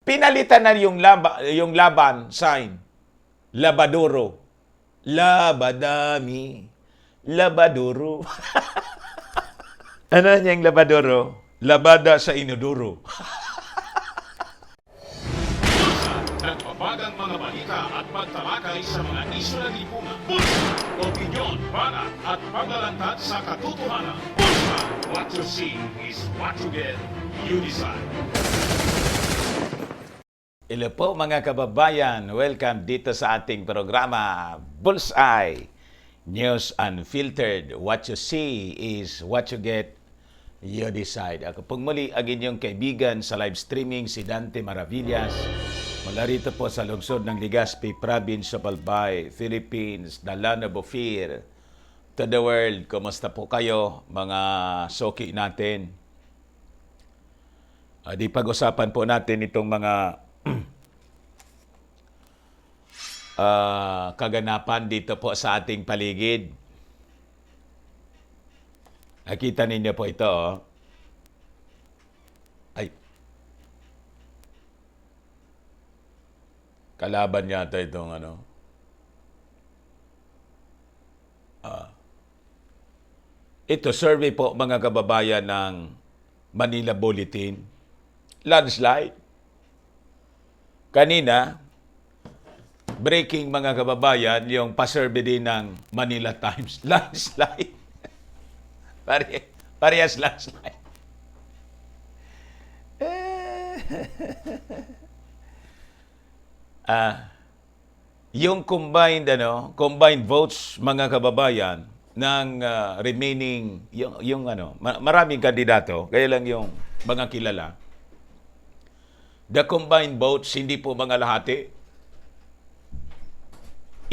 Pinalitan na yung laban sign. Labadoro. Labadami. Labadoro. Ano niyang labadoro? Labada sa inodoro. Nagbabagang mga balita at pagtalakay sa mga isyu ng lipunan. Bulsa, opinyon, banat at paglalantad sa katotohanan. Bulsa, what you see is what you get. You decide. Hello po mga kababayan, welcome dito sa ating programa Bullseye News Unfiltered. What you see is what you get, you decide. Ako pong muli ang inyong kaibigan sa live streaming, si Dante Maravillas. Mula rito po sa lungsod ng Legazpi, Province of Albay, Philippines, the land of Ophir. To the world, kumusta po kayo mga soki natin? Di pag-usapan po natin itong mga kaganapan dito po sa ating paligid. Nakita ninyo po ito. Oh. Ay. Kalaban yata itong ano. Ito, survey po mga kababayan ng Manila Bulletin. Landslide. Kanina, breaking mga kababayan, yung pa-survey din ng Manila Times. Landslide. Parehas landslide. Yung combined votes mga kababayan ng remaining maraming kandidato, kaya lang yung mga kilala. The combined votes, hindi po mga lahati.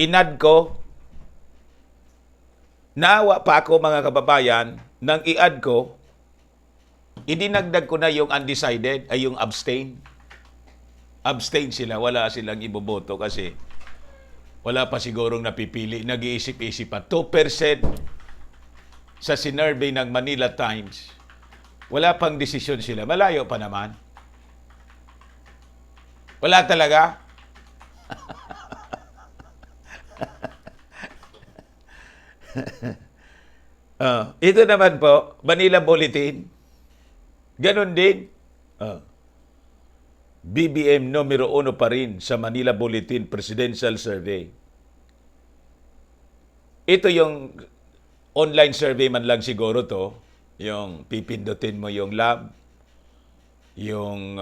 Inad ko, naawa pa ako mga kababayan, nang i-add ko, idinagdag ko na yung undecided, ay yung abstain. Abstain sila, wala silang iboboto kasi wala pa sigurong napipili, nag-iisip-isip pa. 2% sa sinurvey ng Manila Times, wala pang desisyon sila, malayo pa naman. Wala talaga. Ito naman po, Manila Bulletin. Ganon din. BBM numero 1 pa rin sa Manila Bulletin Presidential Survey. Ito yung online survey man lang siguro to. Yung pipindutin mo yung lab, yung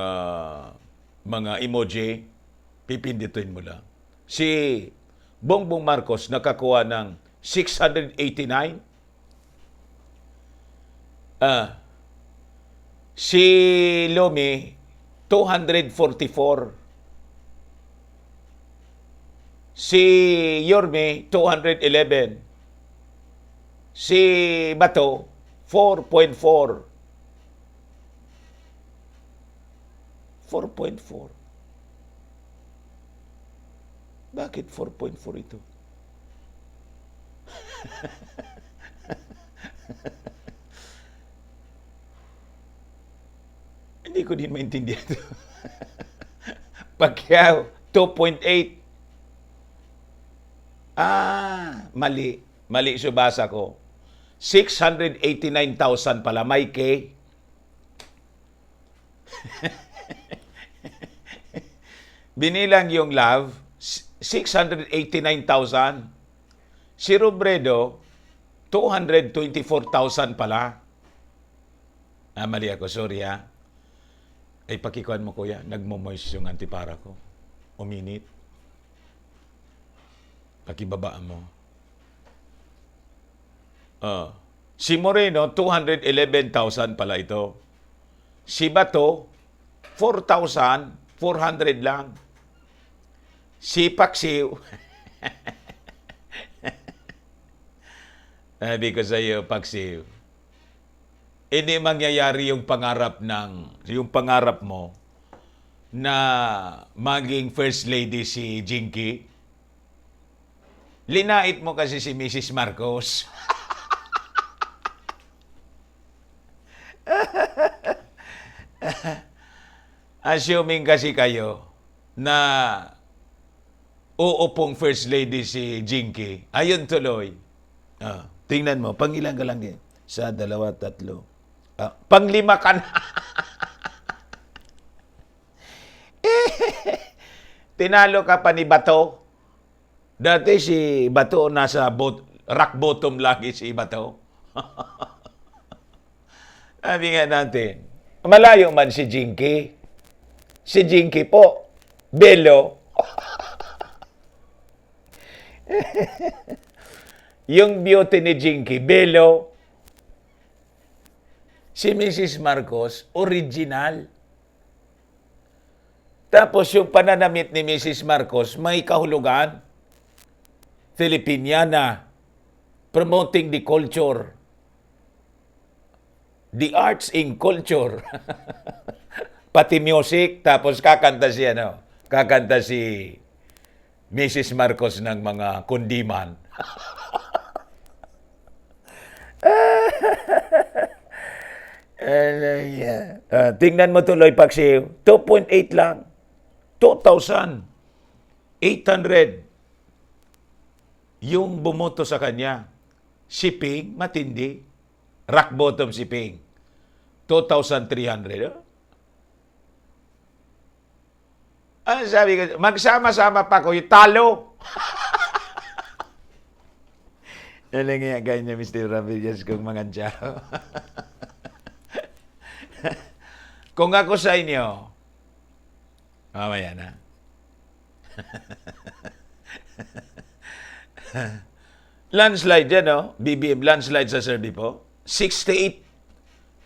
mga emoji, pipindutin mo lang. Si Bongbong Marcos nakakuha ng 689. Si Lomi, 244. Si Yorme, 211. Si Bato, 4.4. 4.4. Bakit 4.4 ito? Hindi ko din maintindihan ito. Pacquiao, 2.8. Mali. Mali subasa ko. 689,000 pala. May K. Binilang yung love, 689,000. Si Robredo, 224,000 pala. Mali ako, sorry ha. Ay, pakikuan mo kuya, nagmo-moist yung antipara ko. Uminit. Pakibabaan mo. Si Moreno, 211,000 pala ito. Si Bato, 4,400 lang. Si Paksiw, sabi ko sa iyo, Paksiw, hindi mangyayari yung pangarap mo na maging first lady si Jinky. Linait mo kasi si Mrs. Marcos. Assuming kasi kayo na uupong First Lady si Jinky, ayun tuloy. Tingnan mo, pangilan ka lang eh. Sa dalawa, tatlo. Panglima ka na. Tinalo ka pa ni Bato. Dati si Bato nasa rock bottom lagi si Bato. Sabi nga natin, malayo man si Jinky. Si Jinky po, Belo. Yung beauty ni Jinky, Belo. Si Mrs. Marcos, original. Tapos yung pananamit ni Mrs. Marcos, may kahulugan. Filipiniana, promoting the culture. The arts in culture. Pati music, tapos kakanta si Mrs. Marcos ng mga kundiman. Tingnan mo tuloy, Paksiw. 2.8 lang. 2,800 yung bumoto sa kanya. Si Ping, matindi. Rock bottom si Ping. 2,300. Sabi ko, magsama-sama pa ko, yung talo. Alam nga ganyan, Mr. Ramirez, kung mga tiyao. Kung ako sa inyo, mamaya na. Landslide yan, no? BBM landslide sa Serdipo. 68%.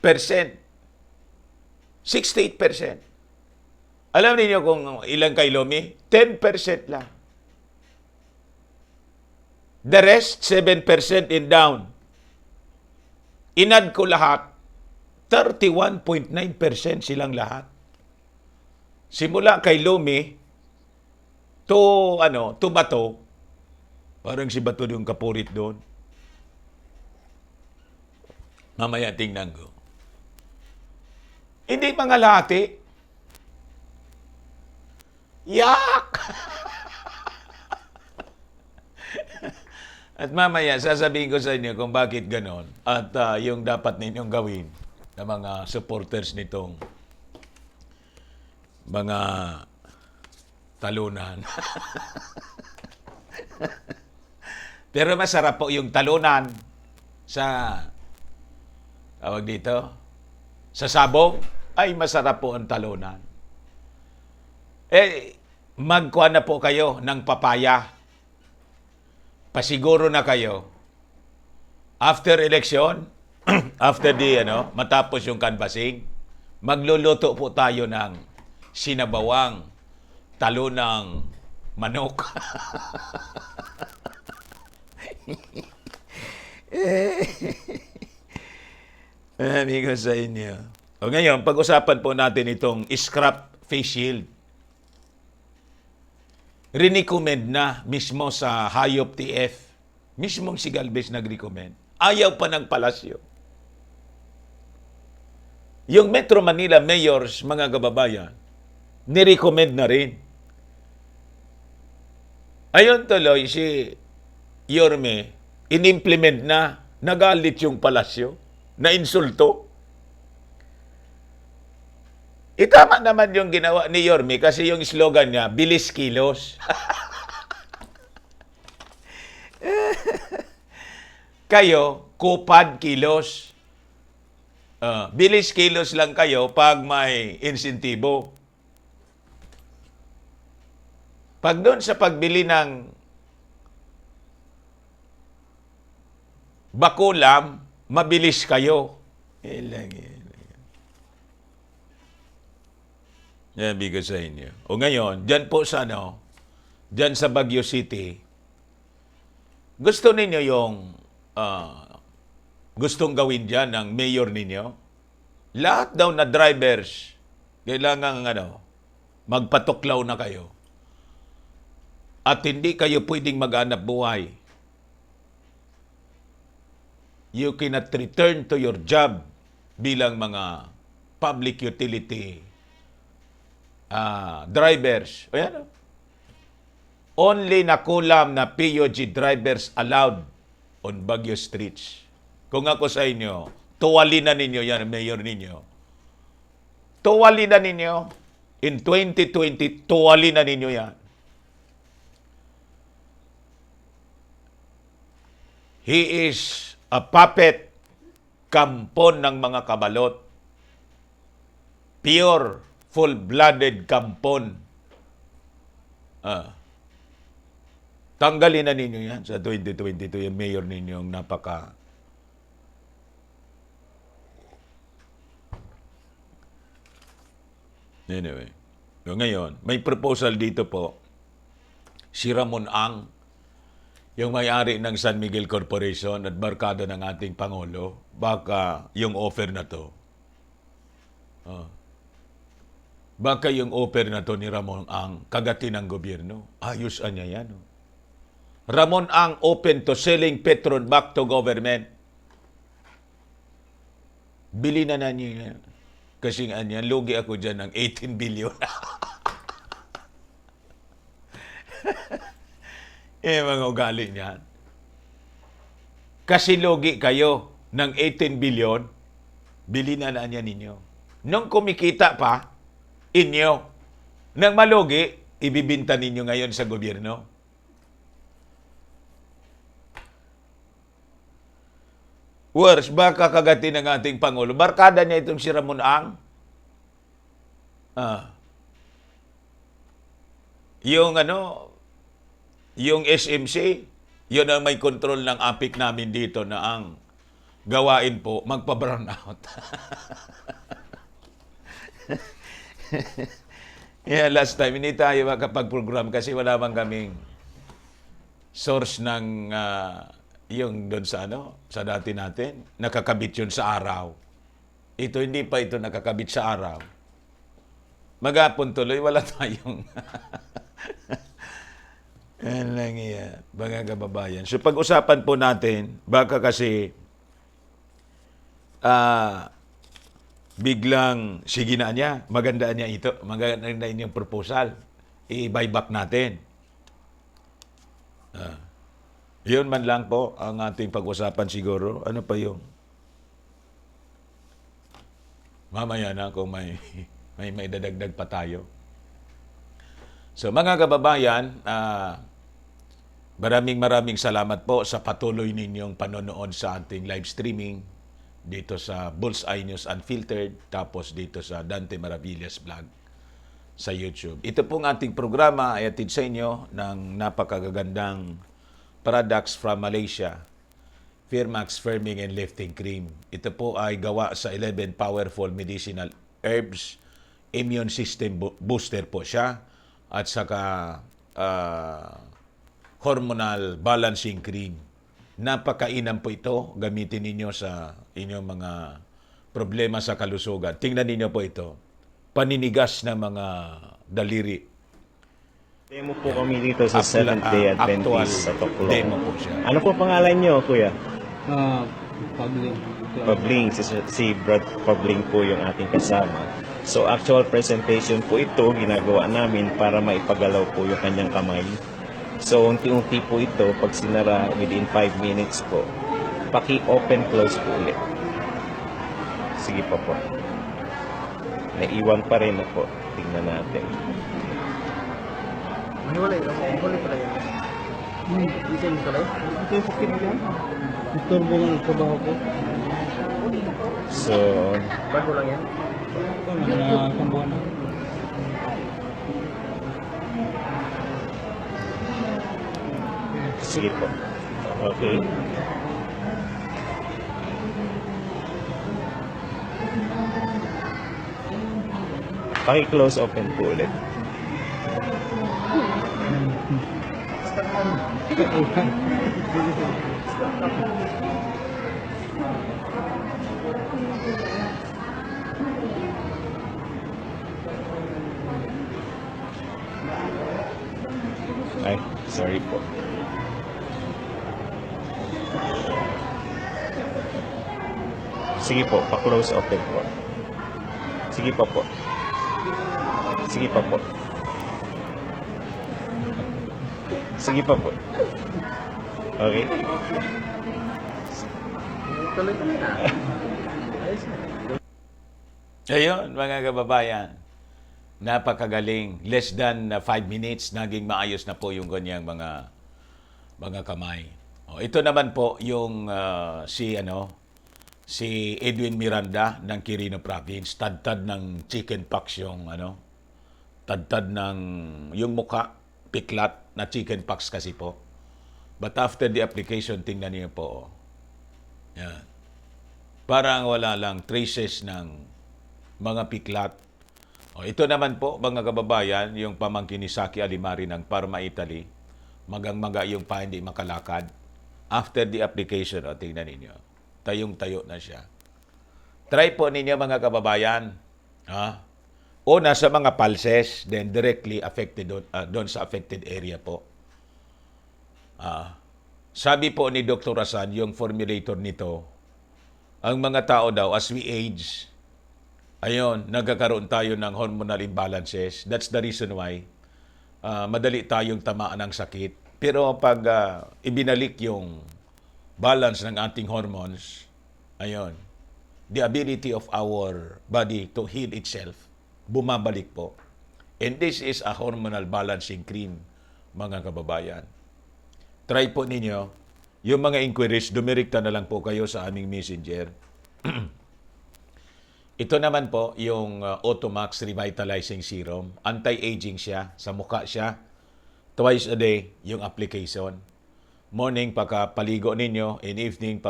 68%. Alam niyo kung ilang kay Lomi? 10% lang. The rest, 7% in down. Inad ko lahat, 31.9% silang lahat. Simula kay Lomi, to Bato, parang si Bato yung kapurit doon. Mamaya tingnan ko. Hindi mga lati. Yak! At mamaya, sasabihin ko sa inyo kung bakit ganon at yung dapat ninyong gawin na mga supporters nitong mga talunan. Pero masarap po yung talunan sa, tawag dito, sa sabong, ay masarap po ang talunan. Magkuha na po kayo ng papaya. Pasiguro na kayo. After election, after matapos yung canvassing, magluluto po tayo ng sinabawang talunang manok. Amigo sa inyo. O ngayon, pag-usapan po natin itong scrap face shield. Rinecommend na mismo sa Hayop TF. Mismong si Galvez nag-recommend. Ayaw pa ng palasyo. Yung Metro Manila mayors, mga kababayan, nirecommend na rin. Ayon tuloy si Yorme, in-implement na, nagalit yung palasyo, na insulto. Tama naman yung ginawa ni Yorme kasi yung slogan niya, bilis kilos. Kayo, kupad kilos. Bilis kilos lang kayo pag may insentibo. Pag doon sa pagbili ng bakulam, mabilis kayo. Sabi ko sa inyo. O ngayon, dyan po sa dyan sa Baguio City, gusto ninyo yung gustong gawin dyan ng mayor ninyo? Lahat daw na drivers, kailangan magpatuklaw na kayo. At hindi kayo pwedeng maghanap buhay. You cannot return to your job bilang mga public utility drivers. Ayan, only nakulam na PUG drivers allowed on Baguio streets. Kung ako sa inyo, tuwali na ninyo yan, mayor ninyo. Tuwali na ninyo. In 2020, tuwali na ninyo yan. He is a puppet, kampon ng mga kabalot. Pure, full-blooded kampon. Tanggalin na ninyo yan sa 2022, yung mayor ninyong napaka... Anyway, so ngayon, may proposal dito po, si Ramon Ang, yung may-ari ng San Miguel Corporation at barkada ng ating Pangulo, baka yung offer na to, baka yung offer na to ni Ramon Ang, kagatin ng gobyerno. Ayos niya yan. Ramon Ang open to selling Petron back to government. Bili na niyo yan. Kasi nga niya, lugi ako dyan ng 18 billion. Mga ugali niyan. Kasi lugi kayo ng 18 billion, bili na niya ninyo. Nung kumikita pa, inyo. Nang malugi, ibibinta ninyo ngayon sa gobyerno. Worse, baka kagatin ng ating Pangulo. Barkada niya itong si Ramon Ang. Yung SMC, yun ang may control ng APIC namin dito na ang gawain po, magpa-brown out. Last time, hindi tayo makapag-program kasi wala bang kaming source ng... yung doon sa sa dati natin, nakakabit yun sa araw. Ito, hindi pa ito nakakabit sa araw. Magapon tuloy, wala tayong... Yan lang yan, mga kababayan. So, pag-usapan po natin, baka kasi biglang sige na niya, maganda niya ito, maganda yung proposal, i-buyback natin. Yun man lang po ang ating pag-usapan siguro. Ano pa yung? Mamaya na kung may dadagdag pa tayo. So mga kababayan, maraming salamat po sa patuloy ninyong panonood sa ating live streaming dito sa Bullseye News Unfiltered, tapos dito sa Dante Maravillas Vlog sa YouTube. Ito pong ating programa ay atid sa inyo ng napakagagandang products from Malaysia, Firmax Firming and Lifting Cream. Ito po ay gawa sa 11 powerful medicinal herbs, immune system booster po siya, at saka hormonal balancing cream. Napakainam po ito, gamitin ninyo sa inyong mga problema sa kalusugan. Tingnan ninyo po ito, paninigas na mga daliri. Demo po kami dito sa Seventh-day Adventist sa Toclo. Demo po siya. Ano po pangalan nyo, kuya? Pabling. Pabling. Si Brad Pabling po yung ating kasama. So, actual presentation po ito, ginagawa namin para maipagalaw po yung kanyang kamay. So, unti-unti po ito, pag sinara within 5 minutes po, paki-open close po ulit. Sige pa po. Naiwan pa rin na po. Tingnan natin. Hiwalay pala yan. Isa yung kalay? Ito yung pukit mo yan? Istorbo nga ang trabaho ko. So, Bago lang yan? Na kambuhan na. sige po. Okay. Paki-close open po ulit. Ay, sorry po. Sige po, pa-close open po. Sige pa po. Sige pa po. Sige pa po. Okay? Tuloy ko na. Ayos na. Ayun, mga kababayan. Napakagaling. Less than 5 minutes, naging maayos na po yung kanyang mga kamay. O, ito naman po yung si Edwin Miranda ng Quirino Province. Tadtad ng chickenpox tadtad ng yung muka, piklat na chickenpox kasi po. But after the application, tingnan niyo po. Yan. Parang wala lang traces ng mga piklat. O, ito naman po, mga kababayan, yung pamangkin ni Saki Alimari ng Parma, Italy. Magang-maga yung pa hindi makalakad. After the application, tingnan ninyo. Tayong-tayo na siya. Try po ninyo, mga kababayan. Una sa mga pulses, then directly affected doon sa affected area po. Sabi po ni Dr. Rasan, yung formulator nito, ang mga tao daw, as we age, ayun, nagkakaroon tayo ng hormonal imbalances. That's the reason why madali tayong tamaan ng sakit. Pero pag ibinalik yung balance ng ating hormones, ayun, the ability of our body to heal itself, bumabalik po. And this is a hormonal balancing cream, mga kababayan. Try po ninyo. Yung mga inquiries, dumirekta na lang po kayo sa aming messenger. Ito naman po yung Automax Revitalizing Serum. Anti-aging siya. Sa mukha siya. Twice a day yung application. Morning, pagka-paligo ninyo. In evening,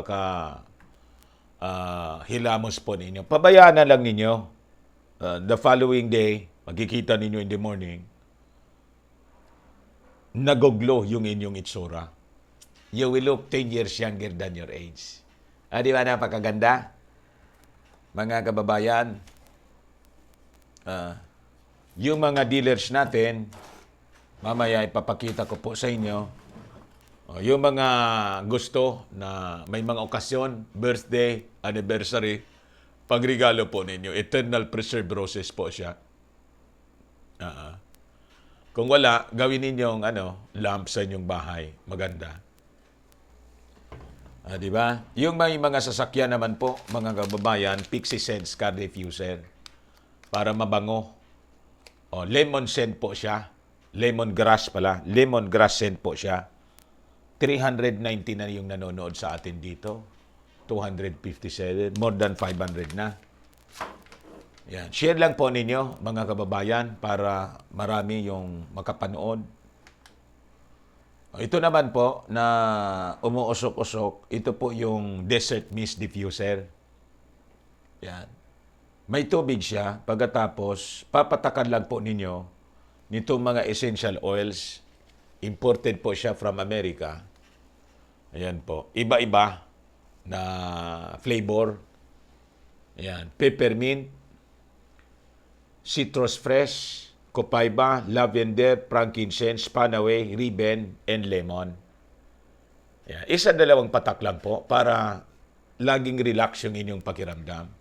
hilamos po ninyo. Pabayaan na lang ninyo. The following day, magkikita ninyo in the morning, nagoglow yung inyong itsura. You will look 10 years younger than your age. Di ba napakaganda? Mga kababayan, yung mga dealers natin, mamaya ipapakita ko po sa inyo, yung mga gusto na may mga okasyon, birthday, anniversary, pagregalo po ninyo, Eternal Preserved Roses po siya. Kung wala, gawin ninyong lamp sa inyong bahay. Maganda. Di ba? Yung may mga sasakyan naman po, mga kababayan, Pixie Sense car diffuser para mabango. Lemon scent po siya. Lemongrass pala. Lemongrass scent po siya. 390 na yung nanonood sa atin dito. 257. More than 500 na. Yan. Share lang po ninyo, mga kababayan, para marami yung makapanood. Ito naman po na umuusok-usok, ito po yung Desert Mist Diffuser. Yan. May tubig siya. Pagkatapos, papatakan lang po ninyo nitong mga essential oils. Imported po siya from America. Ayan po. Iba-iba na flavor. Ayan. Peppermint, citrus fresh, copaiba, lavender, frankincense, panaway, ribbon, and lemon. Ayan. Dalawang patak lang po para laging relax yung inyong pakiramdam.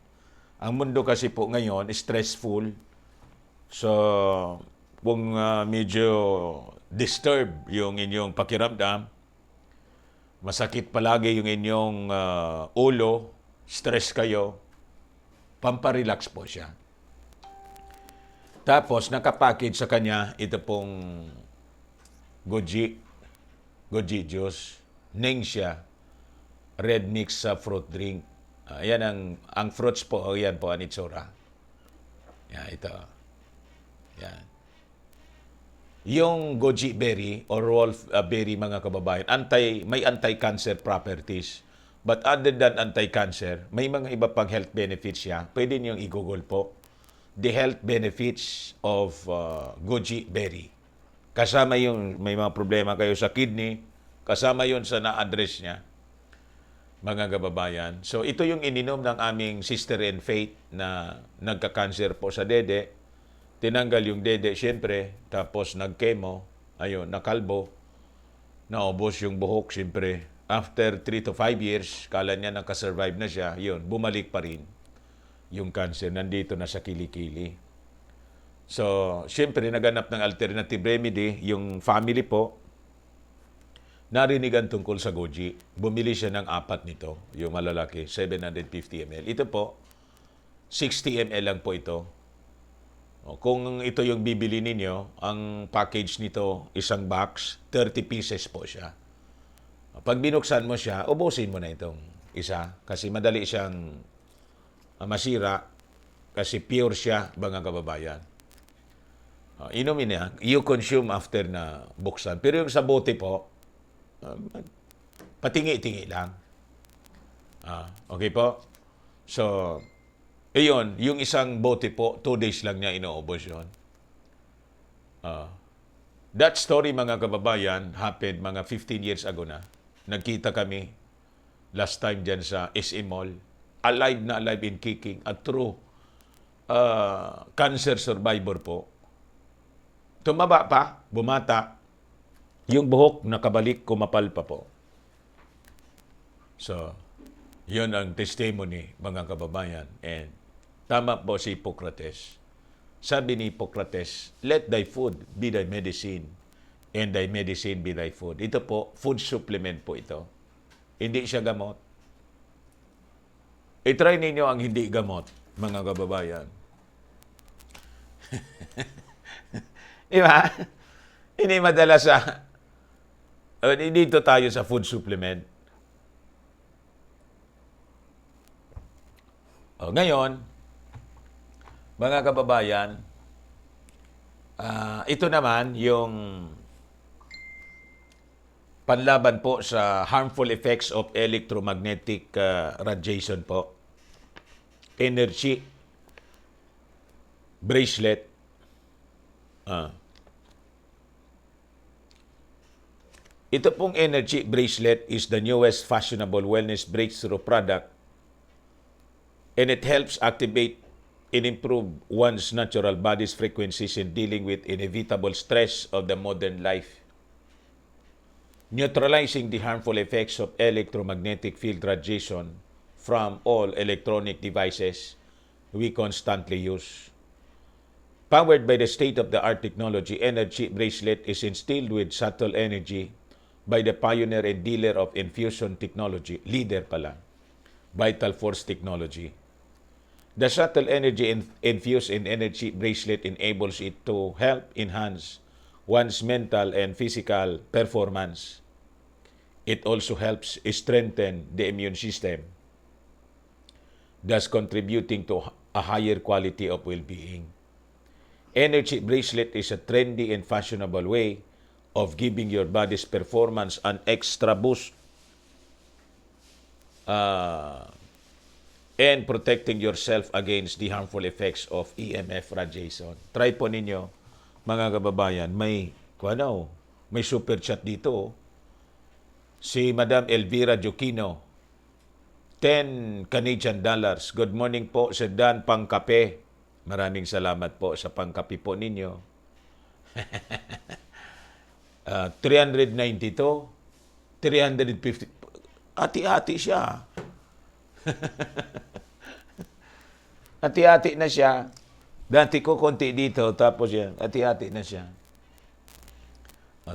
Ang mundo kasi po ngayon, stressful. So, kung medyo disturb yung inyong pakiramdam, masakit palagi yung inyong ulo, stress kayo, pamparelax po siya. Tapos, nakapackage sa kanya, ito pong goji juice, Ningxia, red mix sa fruit drink. Yan ang fruits po, yan po ang itsura. Yan, ito. Yan. Yung goji berry or wolf berry, mga kababayan, may anti-cancer properties. But other than anti-cancer, may mga iba pang health benefits siya. Pwede niyong i-google po. The health benefits of goji berry. Kasama yung may mga problema kayo sa kidney, kasama yun sa na-address niya, mga kababayan. So ito yung ininom ng aming sister in faith na nagka-cancer po sa dede. Tinanggal yung dede, syempre, tapos nag-chemo, ayun, nakalbo, naubos yung buhok, syempre. After 3 to 5 years, kala niya nakasurvive na siya, yun, bumalik pa rin yung cancer, nandito na sa kilikili. So, siyempre, naganap ng alternative remedy. Yung family po, narinigan tungkol sa Goji. Bumili siya ng 4 nito, yung malalaki, 750 ml. Ito po, 60 ml lang po ito. Kung ito yung bibili ninyo, ang package nito, isang box, 30 pieces po siya. Pag binuksan mo siya, ubusin mo na itong isa kasi madali siyang masira kasi pure siya, mga kababayan. Inumin niya, you consume after na buksan. Pero yung sa bote po, patingi-tingi lang. Okay po? So, iyon, yung isang bote po, 2 days lang niya inuubos yun. That story, mga kababayan, happened mga 15 years ago na. Nagkita kami last time dyan sa SM Mall. Alive na alive in kicking. A true cancer survivor po. Tumaba pa, bumata. Yung buhok nakabalik, kumapal pa po. So, yun ang testimony, mga kababayan. And tama po si Hippocrates. Sabi ni Hippocrates, let thy food be thy medicine and thy medicine be thy food. Ito po, food supplement po ito. Hindi siya gamot. I-try ninyo ang hindi gamot, mga kababayan. Di ba? Hindi madala sa... dito tayo sa food supplement. Ngayon, mga kababayan, ito naman yung panlaban po sa harmful effects of electromagnetic radiation po. Energy bracelet. Ito pong energy bracelet is the newest fashionable wellness breakthrough product, and it helps activate and improve one's natural body's frequencies in dealing with inevitable stress of the modern life, neutralizing the harmful effects of electromagnetic field radiation from all electronic devices we constantly use. Powered by the state-of-the-art technology, Energy Bracelet is instilled with subtle energy by the pioneer and dealer of infusion technology, leader pala, Vital Force Technology. The subtle energy infused in Energy Bracelet enables it to help enhance one's mental and physical performance. It also helps strengthen the immune system, thus contributing to a higher quality of well-being. Energy Bracelet is a trendy and fashionable way of giving your body's performance an extra boost and protecting yourself against the harmful effects of EMF radiation. Try po ninyo, mga kababayan. May super chat dito. Si Madam Elvira Jokino, 10 Canadian dollars. Good morning po sa Dan Pangkape. Maraming salamat po sa pangkape po ninyo. 392, 350. Ati-ati siya. Ati-ati na siya. Dati ko konti dito, tapos yan. Ati-ati na siya.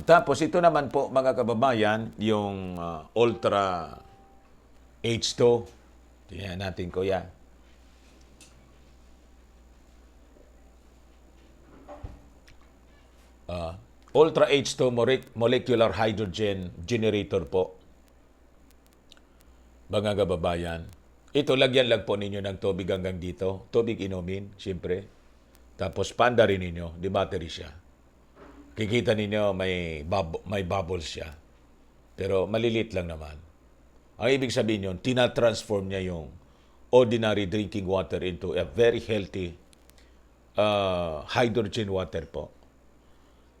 Tapos ito naman po, mga kababayan, yung Ultra H2. Tingnan natin, kuya. Ultra H2 molecular hydrogen generator po. Mga kababayan, ito lagyan lang po ninyo ng tubig hanggang dito. Tubig inumin, siyempre. Tapos panda rin ninyo, di battery siya. Kikita ninyo may bubbles siya. Pero malilit lang naman. Ang ibig sabihin yun, tina-transform niya yung ordinary drinking water into a very healthy hydrogen water po.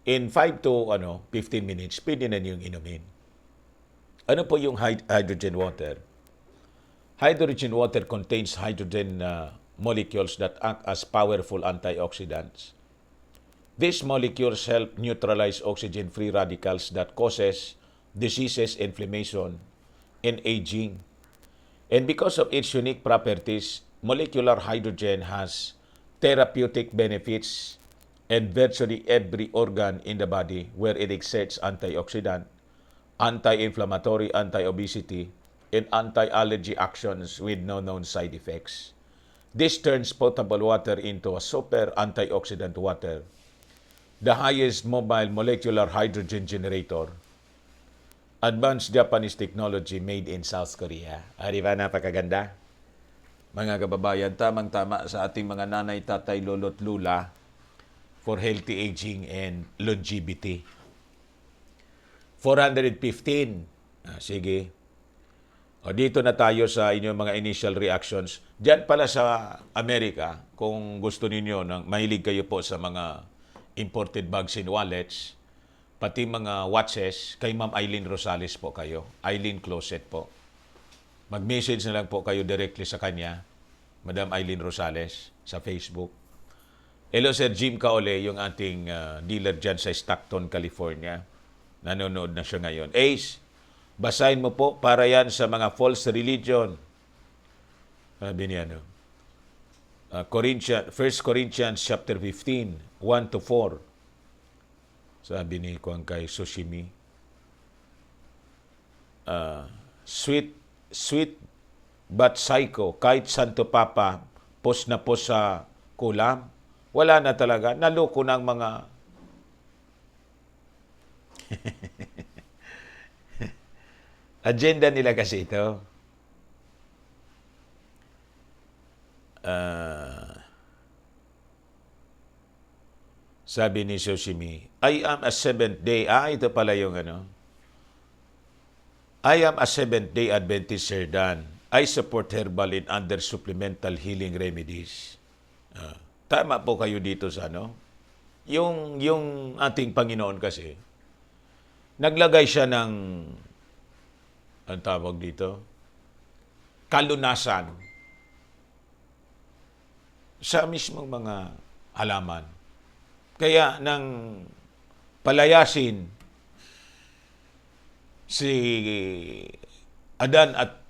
In 5 to 15 minutes, pwede na niyong inumin. Ano po yung hydrogen water? Hydrogen water contains hydrogen molecules that act as powerful antioxidants. These molecules help neutralize oxygen-free radicals that causes diseases, inflammation, and aging. And because of its unique properties, molecular hydrogen has therapeutic benefits and virtually every organ in the body where it exerts antioxidant, anti-inflammatory, anti-obesity, and anti-allergy actions with no known side effects. This turns potable water into a super antioxidant water, the highest mobile molecular hydrogen generator, advanced Japanese technology made in South Korea. Di ba napakaganda? Mga kababayan, tamang-tama sa ating mga nanay, tatay, lolo't lula for healthy aging and longevity. 415. Sige. O, dito na tayo sa inyong mga initial reactions. Diyan pala sa Amerika, kung gusto ninyo, mahilig kayo po sa mga imported bags and wallets, pati mga watches, kay Ma'am Eileen Rosales po kayo. Eileen Closet po. Mag-message na lang po kayo directly sa kanya, Madam Eileen Rosales, sa Facebook. Hello, Sir Jim Kaole, yung ating dealer dyan sa Stockton, California. Nanonood na siya ngayon. Ace, basahin mo po para yan sa mga false religion. Sabi niya, 1 Corinthians chapter 15, 1-4. Sabi ni Kuang kay Sushimi. Sweet but psycho. Kahit Santo Papa, pos na pos sa kulam. Wala na talaga. Naloko ng mga agenda nila kasi ito. Sabi ni Sushimi, I am a seventh day. Ito pala yung I am a Seventh-day Adventist, Sir Dan. I support herbal and other supplemental healing remedies. Tama po kayo dito sa Yung ating Panginoon kasi, naglagay siya ng, ang tawag dito, kalunasan sa mismong mga halaman. Kaya nang palayasin si Adan at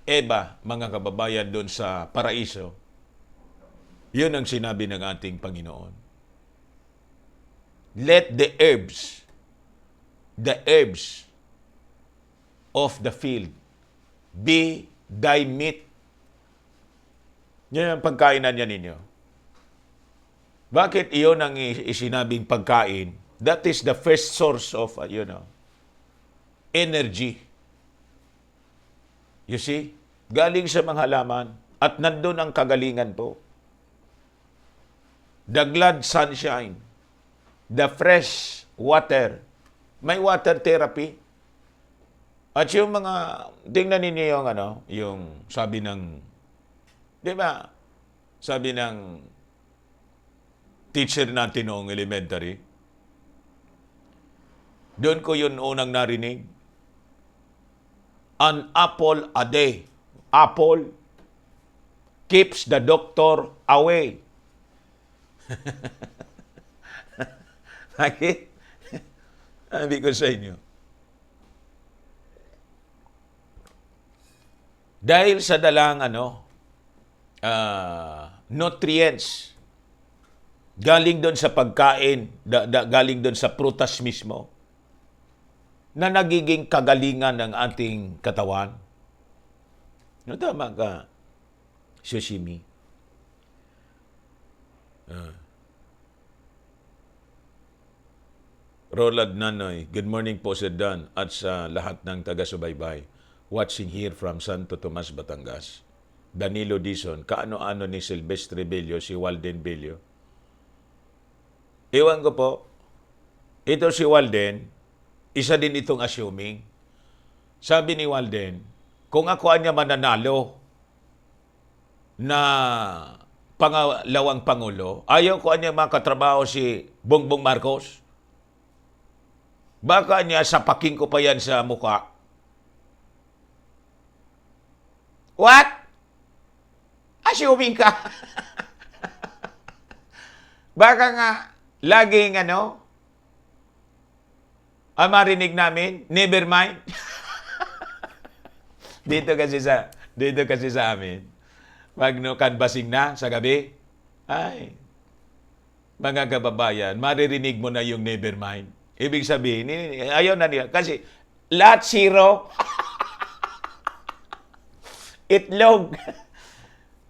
Eva, mga kababayan, doon sa paraiso, yun ang sinabi ng ating Panginoon. Let the herbs of the field be thy meat. Yan ang pagkainan niya ninyo. Bakit iyon ang isinabing pagkain? That is the first source of, energy. You see? Galing sa mga halaman at nandun ang kagalingan po. The glad sunshine, the fresh water, may water therapy. At yung mga, tingnan ninyo yung sabi ng, di ba? Sabi ng teacher natin noong elementary. Doon ko yun unang narinig. An apple a day. Apple keeps the doctor away. Bakit? Sabi ko sa inyo. Dahil sa dalang nutrients, galing doon sa pagkain, galing doon sa prutas mismo, na nagiging kagalingan ng ating katawan. Tama ka, Sushimi. Roland Nanoy, good morning po, Sir Dan, at sa lahat ng taga-subaybay. Watching here from Santo Tomas, Batangas. Danilo Dizon, kaano-ano ni Silvestre Bello, si Walden Bello. Iwan ko po, ito si Walden, isa din itong assuming. Sabi ni Walden, kung ako niya mananalo na pangalawang Pangulo, ayaw ko niya makatrabaho si Bongbong Marcos. Baka niya sapaking ko pa yan sa mukha. What? Assuming ka. Baka nga, laging ang marinig namin, never mind. Dito kasi sa amin, pag canvassing na sa gabi, ay, mga kababayan, maririnig mo na yung nevermind. Ibig sabihin, ayaw na niya. Kasi lahat zero. Itlog.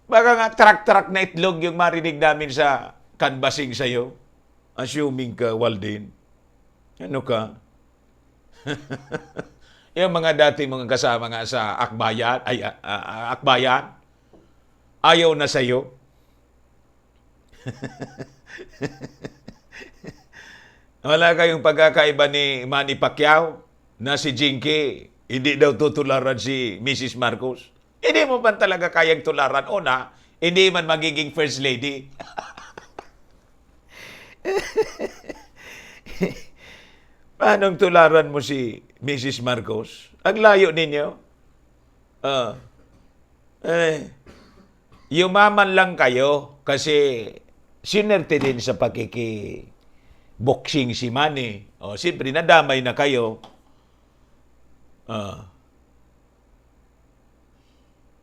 Baka nga truck-truck na itlog yung marinig namin sa canvassing sa'yo. Assuming ka, Waldin. Ano ka? Yung mga dati mga kasama nga sa Akbayan, Akbayan, ayaw na sa'yo. Wala kayong pagkakaiba ni Manny Pacquiao na si Jinky, hindi daw tutularan si Mrs. Marcos. Hindi mo man talaga kayang tularan. Una, hindi man magiging first lady. Paanong tularan mo si Mrs. Marcos? Ang layo ninyo. Yumaman lang kayo kasi sinerte din sa boxing si Manny. Siyempre, nadamay na kayo.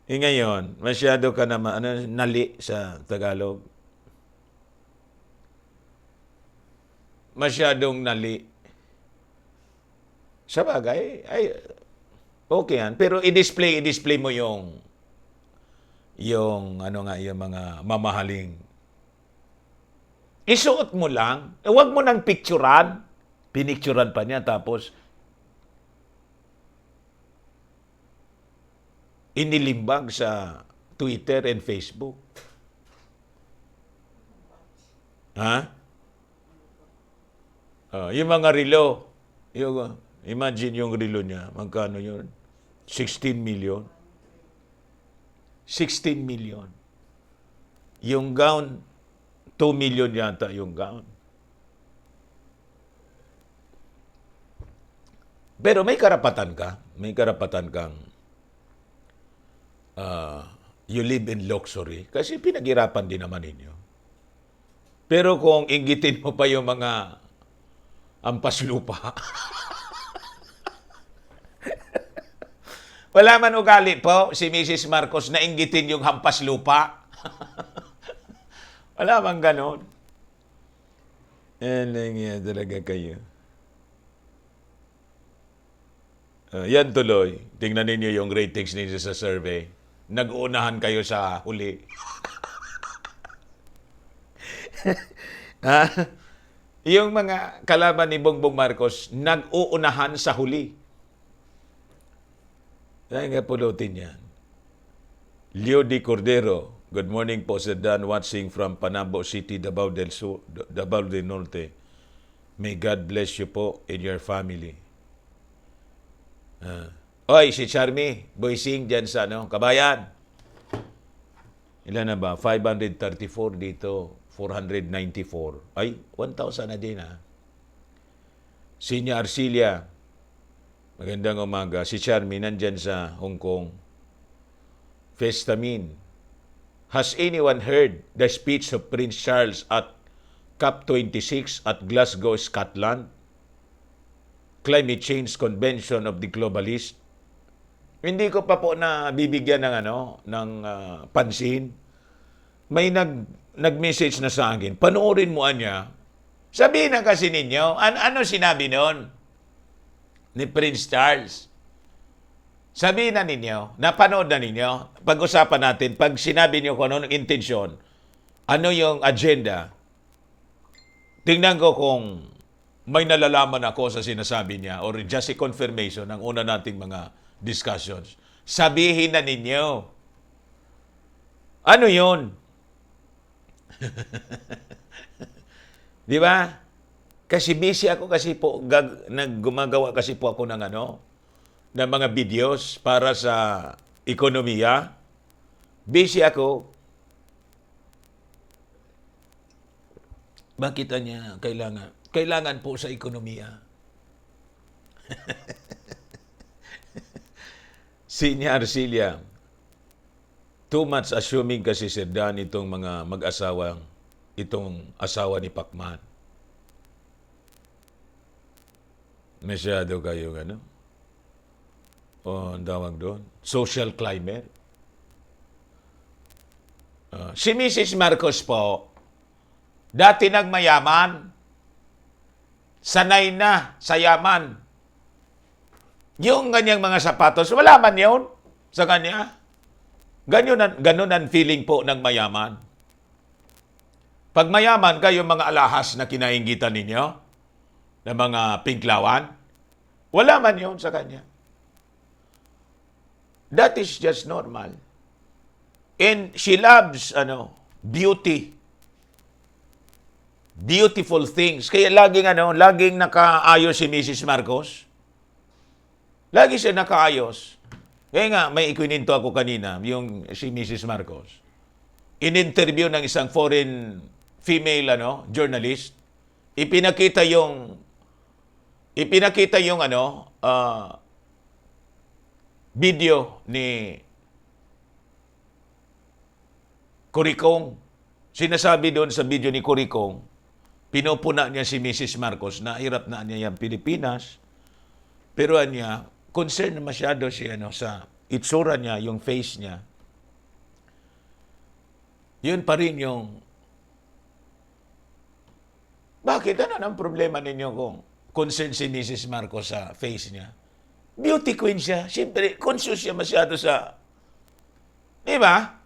Ngayon, masyado ka naman, nali sa Tagalog. Masyadong nali. Sa bagay, okay yan. Pero i-display mo yung mga mamahaling. Isuot mo lang. Huwag mo nang picturean. Pinicturean pa niya tapos inilimbag sa Twitter and Facebook. Ha? Yung mga relo. Imagine yung relo niya. Magkano yun? 16 million. 16 million. Yung gown, 2 million yata yung gown. Pero may karapatan ka. May karapatan kang you live in luxury. Kasi pinaghirapan din naman ninyo. Pero kung inggitin mo pa yung mga ampas lupa, wala man ugali po si Mrs. Marcos na inggitin yung hampas lupa. Wala bang ganon? Yan talaga kayo. Yan tuloy. Tingnan ninyo yung ratings ninyo sa survey. Nag-uunahan kayo sa huli. Yung mga kalaban ni Bongbong Marcos, nag-uunahan sa huli. Kaya nga pulutin yan. Leo Di Cordero, good morning po, Sir Dan, watching from Panabo City, Davao del Norte. May God bless you po and your family. Oy, si Charmy, Boysing dyan sa Kabayan. Ilan na ba? 534 dito, 494. Ay, 1,000 na din Sinya Arcilia, magandang umaga. Si Charmy nandyan sa Hong Kong. Festamin, has anyone heard the speech of Prince Charles at COP26 at Glasgow, Scotland? Climate Change Convention of the Globalists. Hindi ko pa po na bibigyan ng pansin. May nag-message na sa akin. Panoorin mo niya. Sabihin na kasi ninyo, ano sinabi noon ni Prince Charles? Sabihin na ninyo, napanood na ninyo, pag-usapan natin, pag sinabi niyo kung ano intensyon, ano yung agenda, tingnan ko kung may nalalaman ako sa sinasabi niya or just a confirmation ng una nating mga discussions. Sabihin na ninyo. Ano yun? Di ba? Kasi busy ako kasi po, gumagawa kasi po ako ng ng mga videos para sa ekonomiya. Busy ako. Bakit niya kailangan? Kailangan po sa ekonomiya. Sinya Arcilia, too much assuming kasi Sir Dan itong mga mag-asawang, itong asawa ni Pacman. Masyado kayo, ang tawag doon, social climber. Si Mrs. Marcos po, Dati nagmayaman. Sanay na sa yaman. Yung ganyang mga sapatos, wala man yun sa kanya. Ganun ang feeling po ng mayaman. Pag mayaman kayo mga alahas na kinainggitan ninyo, na mga pinklawan, wala man yun sa kanya. That is just normal. And she loves beauty. Beautiful things. Kaya laging nakaayos si Mrs. Marcos. Lagi siya nakaayos. Kaya nga, may ikuninto ako kanina, yung si Mrs. Marcos. In-interview ng isang foreign female journalist, ipinakita yung video ni Curicong. Sinasabi doon sa video ni Curicong, pinupuna niya si Mrs. Marcos na hirap na niya yung Pilipinas. Pero niya, concerned masyado siya sa itsura niya, yung face niya. Yun pa rin yung, bakit? Ano ang problema ninyo kung concerned si Mrs. Marcos sa face niya? Beauty queen siya. Siyempre, conscious siya masyado sa, di ba?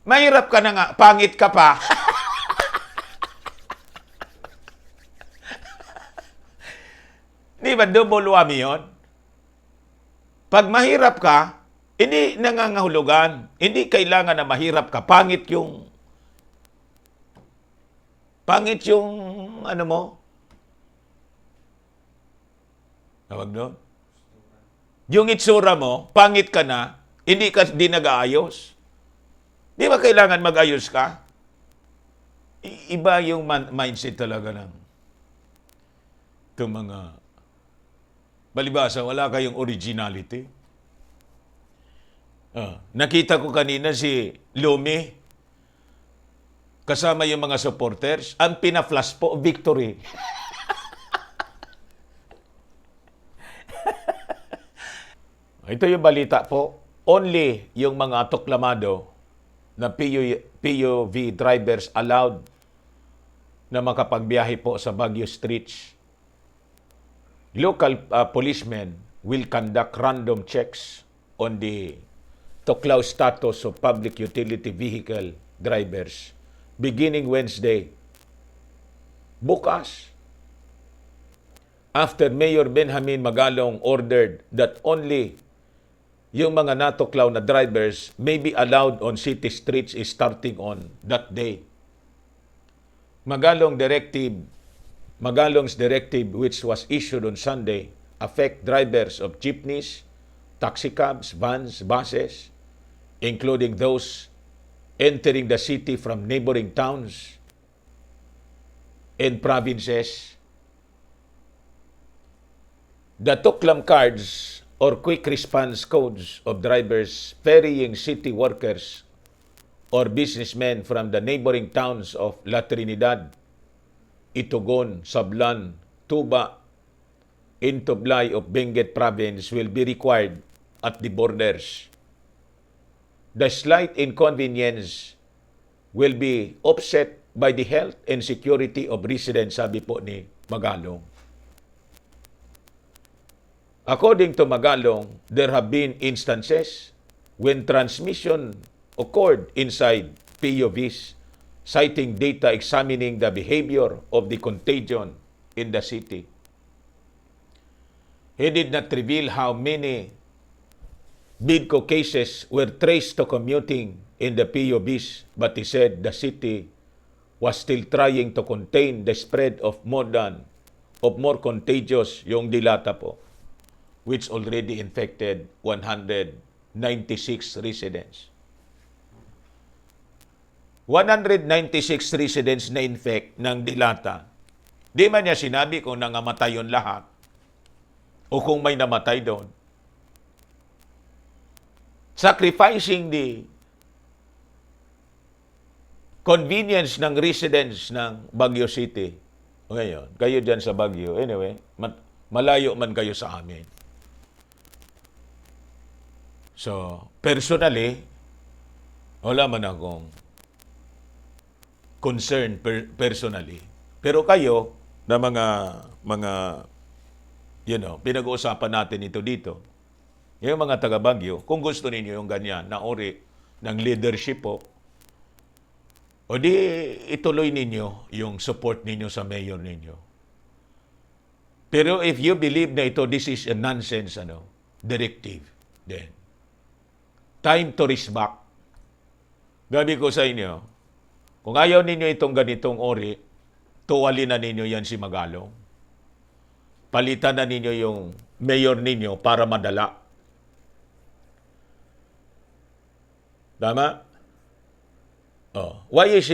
Mahirap ka na nga, pangit ka pa. Di ba, double whammy yun? Pag mahirap ka, hindi nangangahulugan. Hindi kailangan na mahirap ka. Pangit yung mo. Tawag doon? Yung itsura mo, pangit ka na, hindi nag-aayos. Di ba kailangan mag-ayos ka? Iba yung mindset talaga ng itong mga balibasa, wala kayong originality. Nakita ko kanina si Lumi, kasama yung mga supporters, ang pina-flash po, victory. Ito yung balita po. Only yung mga tuklamado na PUV drivers allowed na makapagbiyahe po sa Baguio streets. Local policemen will conduct random checks on the Tuklaw status of public utility vehicle drivers beginning Wednesday. Bukas, after Mayor Benjamin Magalong ordered that only yung mga natuklaw na drivers may be allowed on city streets is starting on that day. Magalong's directive, which was issued on Sunday, affect drivers of jeepneys, taxicabs, vans, buses, including those entering the city from neighboring towns and provinces. The Tuklam cards or quick response codes of drivers ferrying city workers or businessmen from the neighboring towns of La Trinidad, Itugon, Sablan, Tuba, Intoblay of Benguet Province will be required at the borders. The slight inconvenience will be offset by the health and security of residents, sabi po ni Magalong. According to Magalong, there have been instances when transmission occurred inside POVs, citing data examining the behavior of the contagion in the city. He did not reveal how many BIDCO cases were traced to commuting in the POVs, but he said the city was still trying to contain the spread of more contagious yung Dilata po, which already infected 196 residents. 196 residents na infect ng Dilata. Di man niya sinabi kung nangamatay yun lahat o kung may namatay doon. Sacrificing the convenience ng residents ng Baguio City. Ngayon, kayo dyan sa Baguio, anyway, malayo man kayo sa amin. So, personally, wala man akong concerned personally. Pero kayo, na mga pinag-uusapan natin ito dito, yung mga taga Baguio, kung gusto ninyo yung ganyan na uri ng leadership po, o di ituloy ninyo yung support ninyo sa mayor ninyo. Pero if you believe na this is a nonsense directive, then time to reach back. Gabi ko sa inyo, kung ayaw ninyo itong ganitong ori, tuwalin na ninyo yan si Magalong. Palitan na ninyo yung mayor ninyo para madala. Tama? Oh, why is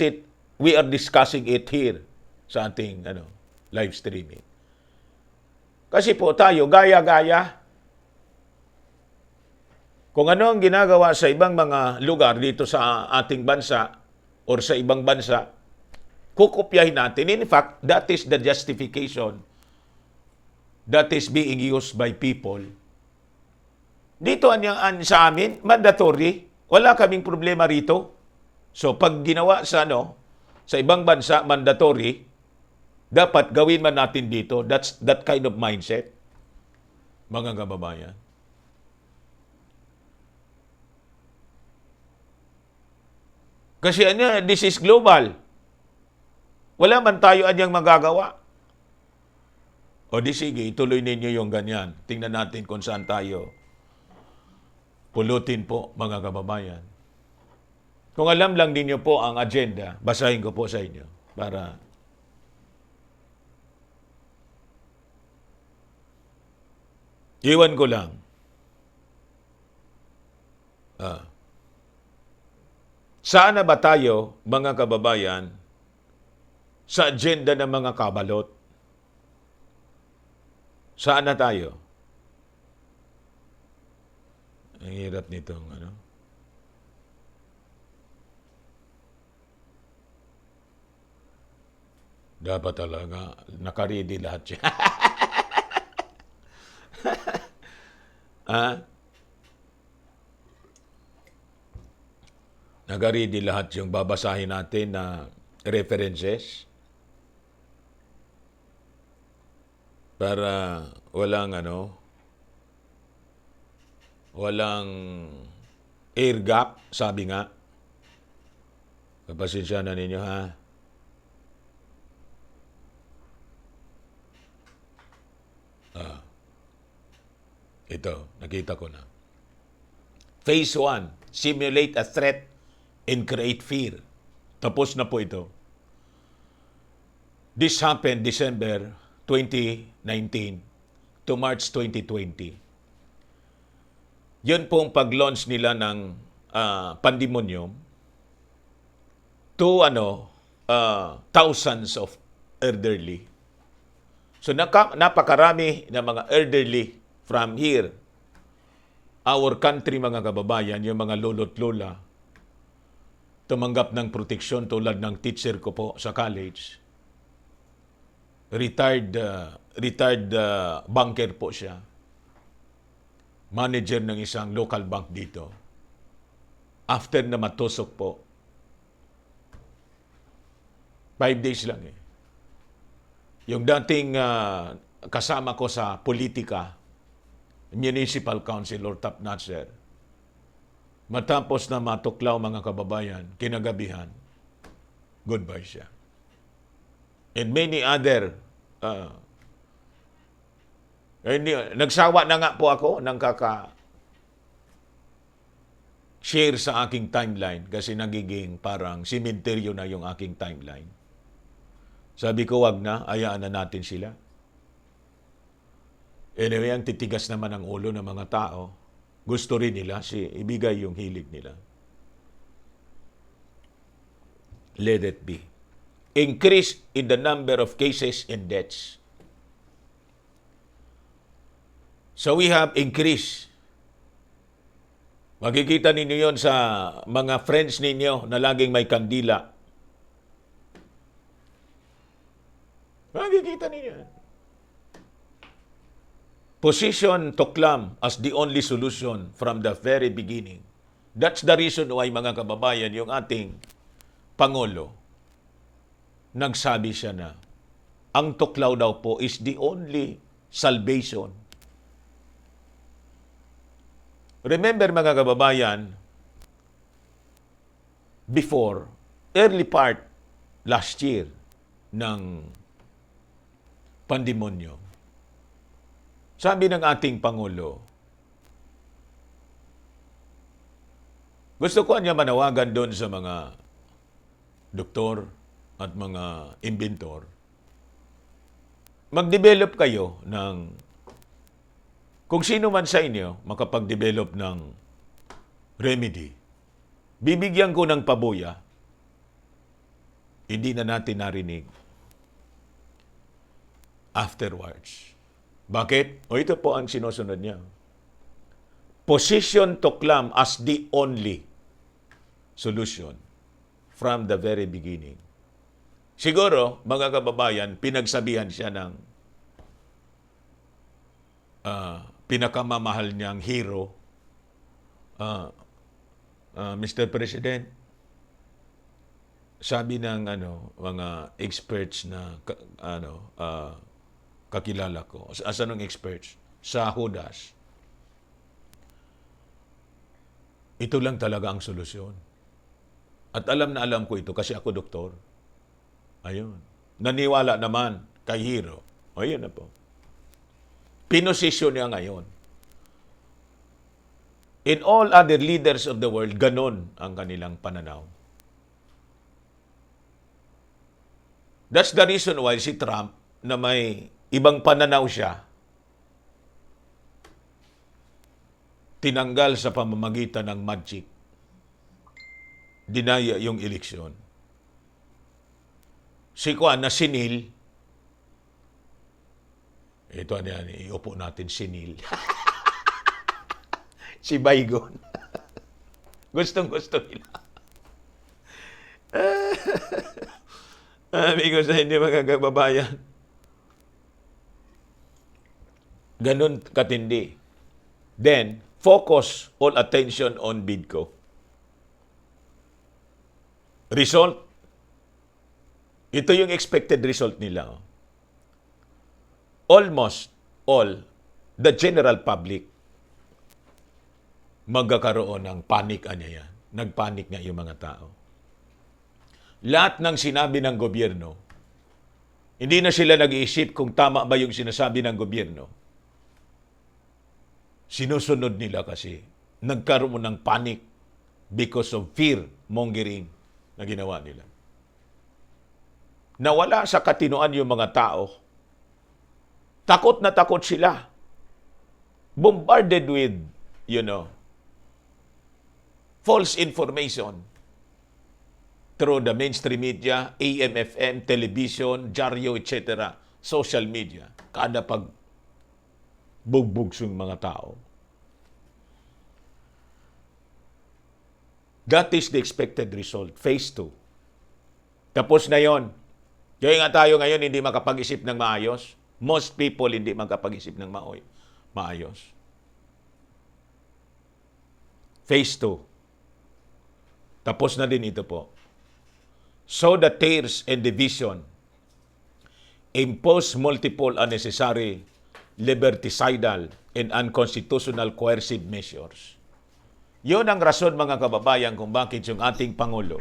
it we are discussing it here sa ating live streaming? Kasi po tayo gaya-gaya. Kung ano ang ginagawa sa ibang mga lugar dito sa ating bansa or sa ibang bansa, kukopyahin natin. In fact, that is the justification that is being used by people. Dito sa amin, mandatory. Wala kaming problema rito. So pag ginawa sa ibang bansa, mandatory, dapat gawin man natin dito. That's that kind of mindset, mga kababayan. Kasi this is global. Wala man tayo anyang magagawa. O di sige, ituloy ninyo yung ganyan. Tingnan natin kung saan tayo pulutin po, mga kababayan. Kung alam lang ninyo po ang agenda, basahin ko po sa inyo para iwan ko lang. Saan na ba tayo, mga kababayan, sa agenda ng mga kabalot? Saan na tayo? Ang hirap nitong dapat talaga naka-ready lahat siya. Naka-ready lahat yung babasahin natin na references para walang air gap, sabi nga. Kapasensya na ninyo, ha? Ito, nakita ko na. Phase 1, simulate a threat and create fear. Tapos na po ito. This happened December 2019 to March 2020. Yun pong pag-launch nila ng pandemonium to thousands of elderly. So napakarami na mga elderly from here, our country, mga kababayan, yung mga lolo't lola, tumanggap ng proteksyon tulad ng teacher ko po sa college. Retired banker po siya. Manager ng isang local bank dito. After na matusok po, 5 days lang eh. Yung dating kasama ko sa politika, municipal councilor, top notcher, matapos na matuklaw, mga kababayan, kinagabihan, goodbye siya. And many other, nagsawa na nga po ako ng share sa aking timeline kasi nagiging parang simenteryo na yung aking timeline. Sabi ko, wag na, ayaan na natin sila. Anyway, ang titigas naman ang ulo ng mga tao, gusto rin nila ibigay yung hilig nila. Let it be. Increase in the number of cases and deaths. So we have increase. Makikita ninyo yon sa mga friends ninyo na laging may kandila. Makikita ninyo. Position tuklam as the only solution from the very beginning. That's the reason why, mga kababayan, yung ating Pangulo, nagsabi siya na ang tuklaw daw po is the only salvation. Remember mga kababayan, before, early part last year ng pandemonyo, sabi ng ating Pangulo, gusto ko niya manawagan doon sa mga doktor at mga inventor, mag-develop kayo ng, kung sino man sa inyo makapag-develop ng remedy, bibigyan ko ng pabuya, hindi na natin narinig afterwards. Bakit? O ito po ang sinusunod niya. Position Tuklam as the only solution from the very beginning. Siguro, mga kababayan, pinagsabihan siya ng pinakamamahal niyang hero, Mr. President, sabi ng mga experts na kakilala ko, asan ng experts sa Hudas, ito lang talaga ang solusyon. At alam na alam ko ito kasi ako doktor. Ayun. Naniwala naman kay hero. Ayun na po. Pinosisyon niya ngayon. In all other leaders of the world, ganon ang kanilang pananaw. That's the reason why si Trump, na may ibang pananaw siya, tinanggal sa pamamagitan ng magic. Dinaya yung eleksyon. Si Juan na sinil, ito na yan, iupo natin sinil. Si Baygon. Gustong-gusto nila. Amigo sa inyo mga kababayan, ganun katindi. Then, focus all attention on Bidco. Result, ito yung expected result nila. Almost all the general public magkakaroon ng panic anya yan. Nagpanic nga yung mga tao. Lahat ng sinabi ng gobyerno, hindi na sila nag-iisip kung tama ba yung sinasabi ng gobyerno. Sinusunod nila kasi nagkaroon ng panic because of fear mongering na ginawa nila. Nawala sa katinoan yung mga tao. Takot na takot sila. Bombarded with, false information through the mainstream media, AM, FM, television, dyaryo, etc., social media. Kada pag bugbog yung mga tao. That is the expected result. Phase 2. Tapos na yon. Kaya nga tayo ngayon hindi makapag-isip ng maayos. Most people hindi makapag-isip ng maayos. Phase 2. Tapos na din ito po. So the tears and division impose multiple unnecessary, liberticidal, and unconstitutional coercive measures. Yun ang rason mga kababayan kung bakit yung ating Pangulo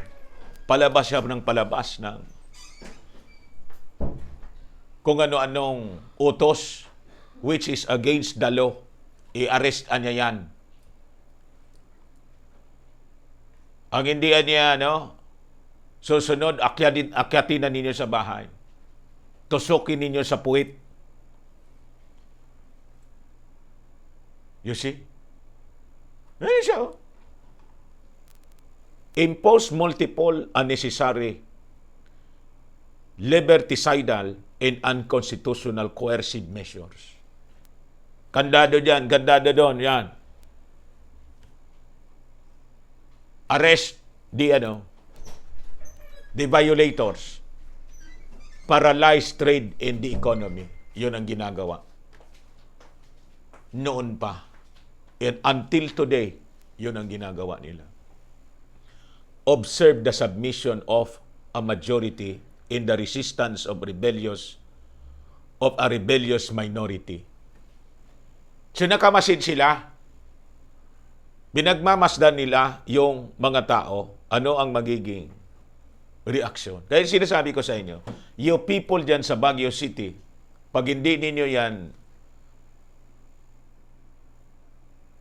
palabas siya ng palabas ng kung ano-anong utos which is against the law. I-arrest niya yan. Ang hindi niya, susunod, akyatin na ninyo sa bahay. Tusukin ninyo sa puwit. You see? Ano siya? Impose multiple unnecessary, liberticidal, and unconstitutional coercive measures. Kandado dyan, kandado doon, yan. Arrest the violators. Paralyze trade in the economy. Yun ang ginagawa. Noon pa. And until today, yun ang ginagawa nila. observe the submission of a majority in the resistance of a rebellious minority. So nakamasid sila. Binagmamasdan nila yung mga tao, ano ang magiging reaksyon. Kaya sinasabi ko sa inyo, you people dyan sa Baguio City, pag hindi ninyo yan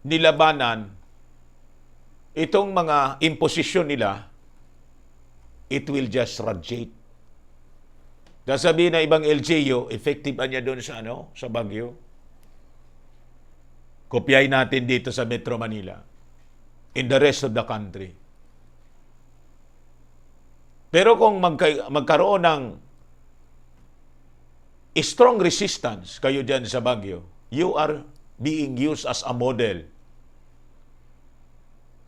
nilabanan, itong mga imposisyon nila, it will just radiate. Sasabihin na ibang LGU, effective niya doon sa sa Baguio. Kopyahin natin dito sa Metro Manila. In the rest of the country. Pero kung magkaroon ng strong resistance kayo dyan sa Baguio, you are being used as a model.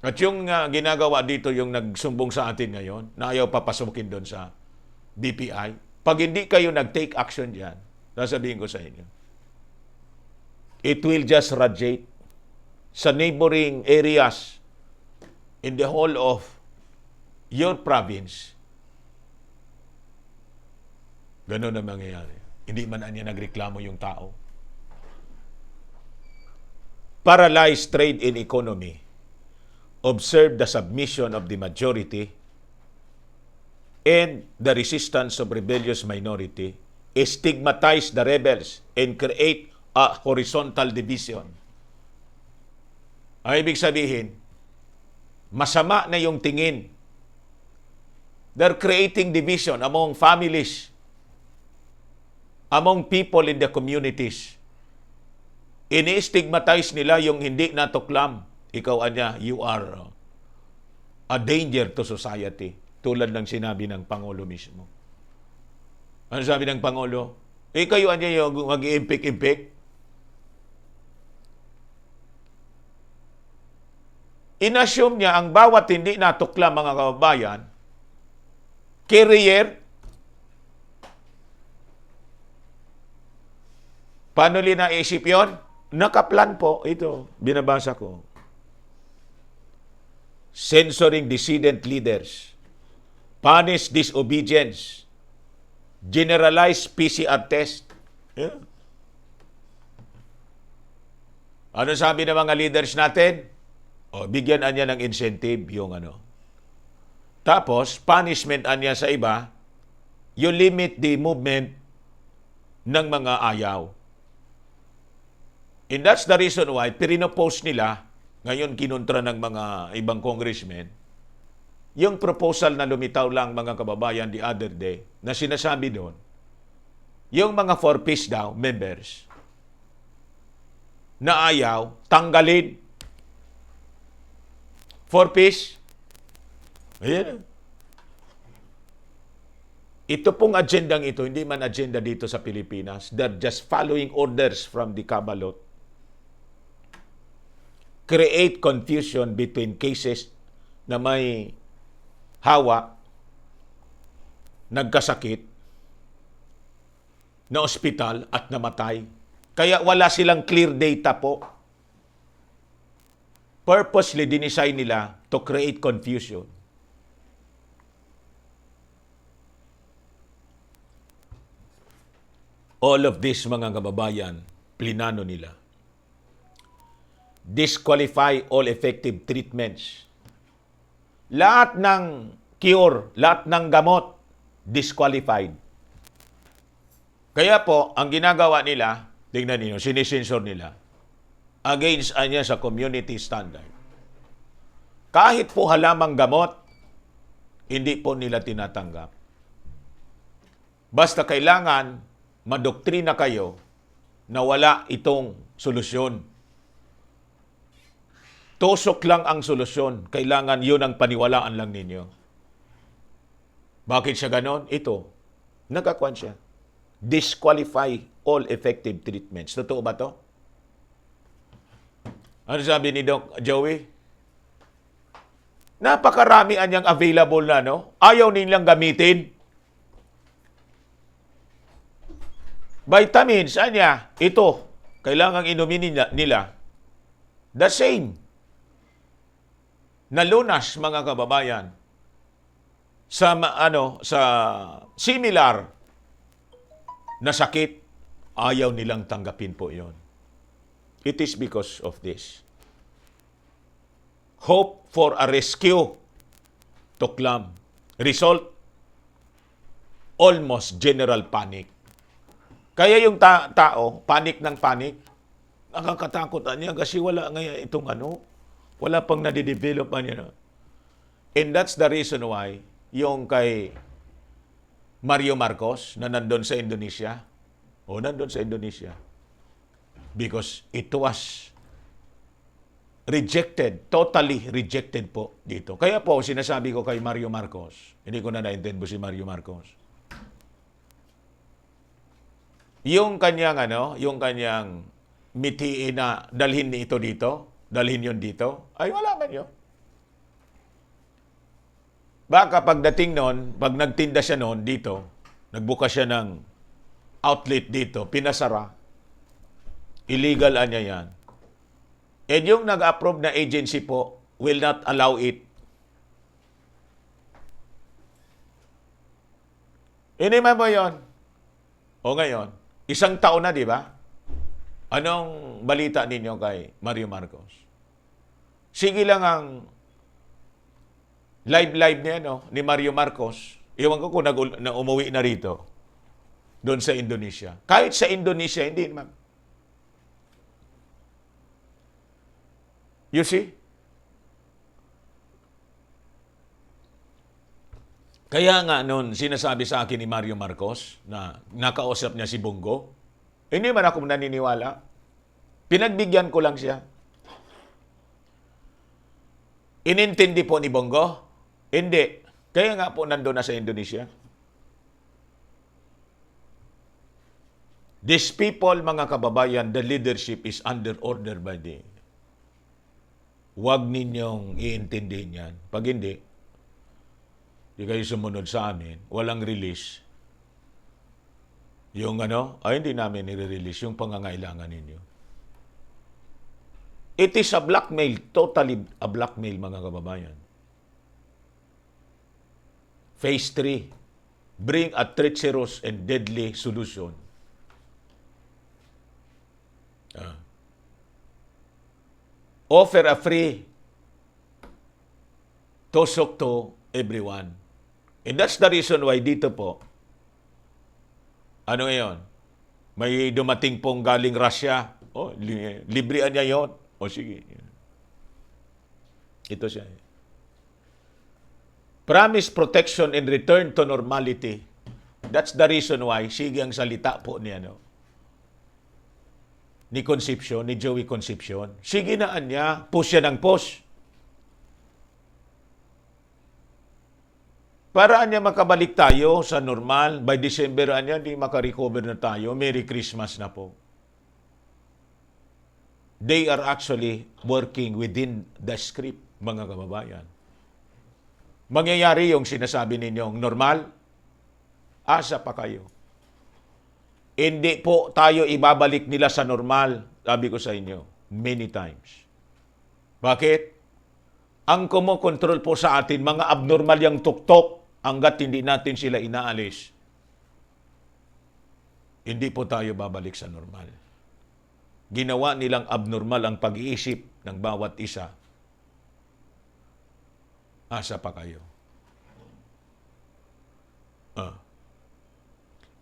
At yung ginagawa dito, yung nagsumbong sa atin ngayon, na ayaw papasukin doon sa BPI, pag hindi kayo nag-take action dyan, sasabihin ko sa inyo, it will just radiate sa neighboring areas in the whole of your province. Ganun na mangyayari. Hindi man anya nagreklamo yung tao. Paralyzed trade and economy. Observe the submission of the majority and the resistance of rebellious minority. Stigmatize the rebels and create a horizontal division. Ang ibig sabihin, masama na yung tingin. They're creating division among families, among people in the communities. Ini-stigmatize nila yung hindi natuklam. Ikaw, anya, you are a danger to society. Tulad ng sinabi ng Pangulo mismo. Ano sabi ng Pangulo? Kayo, anya, yung mag-iimpik-impik. Inassume niya ang bawat hindi natuklam mga kababayan, carrier, paano naisip yun? Nakaplan po. Ito, binabasa ko. Censoring dissident leaders, punish disobedience, generalize PCR test. Yeah. Ano sabi ng mga leaders natin? Bigyan niya ng incentive yung Tapos, punishment niya sa iba, you limit the movement ng mga ayaw. And that's the reason why, pinopose nila, ngayon kinontra ng mga ibang congressmen, yung proposal na lumitaw lang mga kababayan the other day, na sinasabi doon, yung mga 4-piece daw, members, na ayaw, tanggalin. 4-piece. Ayan. Ito pong agendang ito, hindi man agenda dito sa Pilipinas. They're just following orders from the Cabalot. Create confusion between cases na may hawa, nagkasakit, na ospital at namatay. Kaya wala silang clear data po. Purposely dinesign nila to create confusion. All of this, mga kababayan, plinano nila. Disqualify all effective treatments. Lahat ng cure, lahat ng gamot, disqualified. Kaya po, ang ginagawa nila, tingnan niyo, sinisensor nila, against sa community standard. Kahit po halamang gamot, hindi po nila tinatanggap. Basta kailangan madoktrina kayo na wala itong solusyon. Tusok lang ang solusyon. Kailangan yun ang paniwalaan lang ninyo. Bakit siya ganon? Ito, nagkakuan siya. Disqualify all effective treatments. Totoo ba to? Ano sabi ni Doc Joey? Napakarami anyang available na, no? Ayaw nilang gamitin. Vitamins, ito, kailangang inumin nila. The same. Nalunas, mga kababayan, sa similar na sakit, ayaw nilang tanggapin po yon. It is because of this. Hope for a rescue, tuklam. Result, almost general panic. Kaya yung tao, panic ng panic, nakakatakot niya kasi wala ngayon itong wala pang nadidevelop niya. And that's the reason why yung kay Mario Marcos na nandun sa Indonesia, because it was rejected, totally rejected po dito. Kaya po, sinasabi ko kay Mario Marcos, hindi ko na naintend po si Mario Marcos. Yung kanyang mitiin na dalhin ito dito, dalhin yun dito, ay wala man yun. Baka pagdating noon, pag nagtinda siya noon dito, nagbuka siya ng outlet dito, pinasara, illegal niya yan. And yung nag-approve na agency po will not allow it. Hindi man ba yun? O ngayon, isang taon na, di ba? Anong balita ninyo kay Mario Marcos? Sige lang ang live niya, ni Mario Marcos. Iwan ko kung na umuwi na rito. Doon sa Indonesia. Kahit sa Indonesia, hindi naman. You see? Kaya nga noon, sinasabi sa akin ni Mario Marcos na nakausap niya si Bongo, hindi man ako naniniwala. Pinagbigyan ko lang siya. Inintindi po ni Bongo? Hindi. Kaya nga po nandun na sa Indonesia. These people, mga kababayan, the leadership is under order by the... Huwag ninyong iintindihin yan. Pag hindi kayo sumunod sa amin, walang release. Yung hindi namin i-release yung pangangailangan ninyo. It is a blackmail, totally a blackmail, mga kababayan. Phase 3, bring a treacherous and deadly solution. Offer a free tusok to everyone. And that's the reason why dito po, ngayon? May dumating pong galing Russia. Librean niya yun. Sige. Ito siya. Promise protection and return to normality. That's the reason why, sige ang salita po ni Concepcion, ni Joey Concepcion. Sige na niya, push siya ng push. Para niya makabalik tayo sa normal, by December niya, di makarecover na tayo. Merry Christmas na po. They are actually working within the script, mga kababayan. Mangyayari yung sinasabi ninyong normal, asa pa kayo. Hindi po tayo ibabalik nila sa normal, sabi ko sa inyo, many times. Bakit? Ang kumokontrol po sa atin, mga abnormal yung tuktok, hanggat hindi natin sila inaalis, hindi po tayo babalik sa normal. Ginawa nilang abnormal ang pag-iisip ng bawat isa. Asa pa kayo.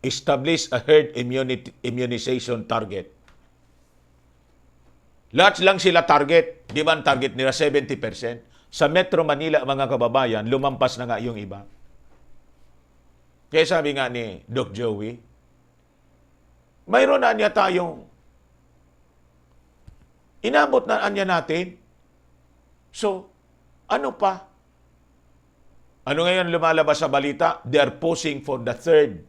Establish a herd immunization target. Lahat lang sila target. Di ba ang target nila 70%? Sa Metro Manila, mga kababayan, lumampas na nga yung iba. Kaya sabi nga ni Doc Joey, mayroon na niya tayong inabot na niya natin. So, ano pa? Ano ngayon lumalabas sa balita? They are pushing for the third.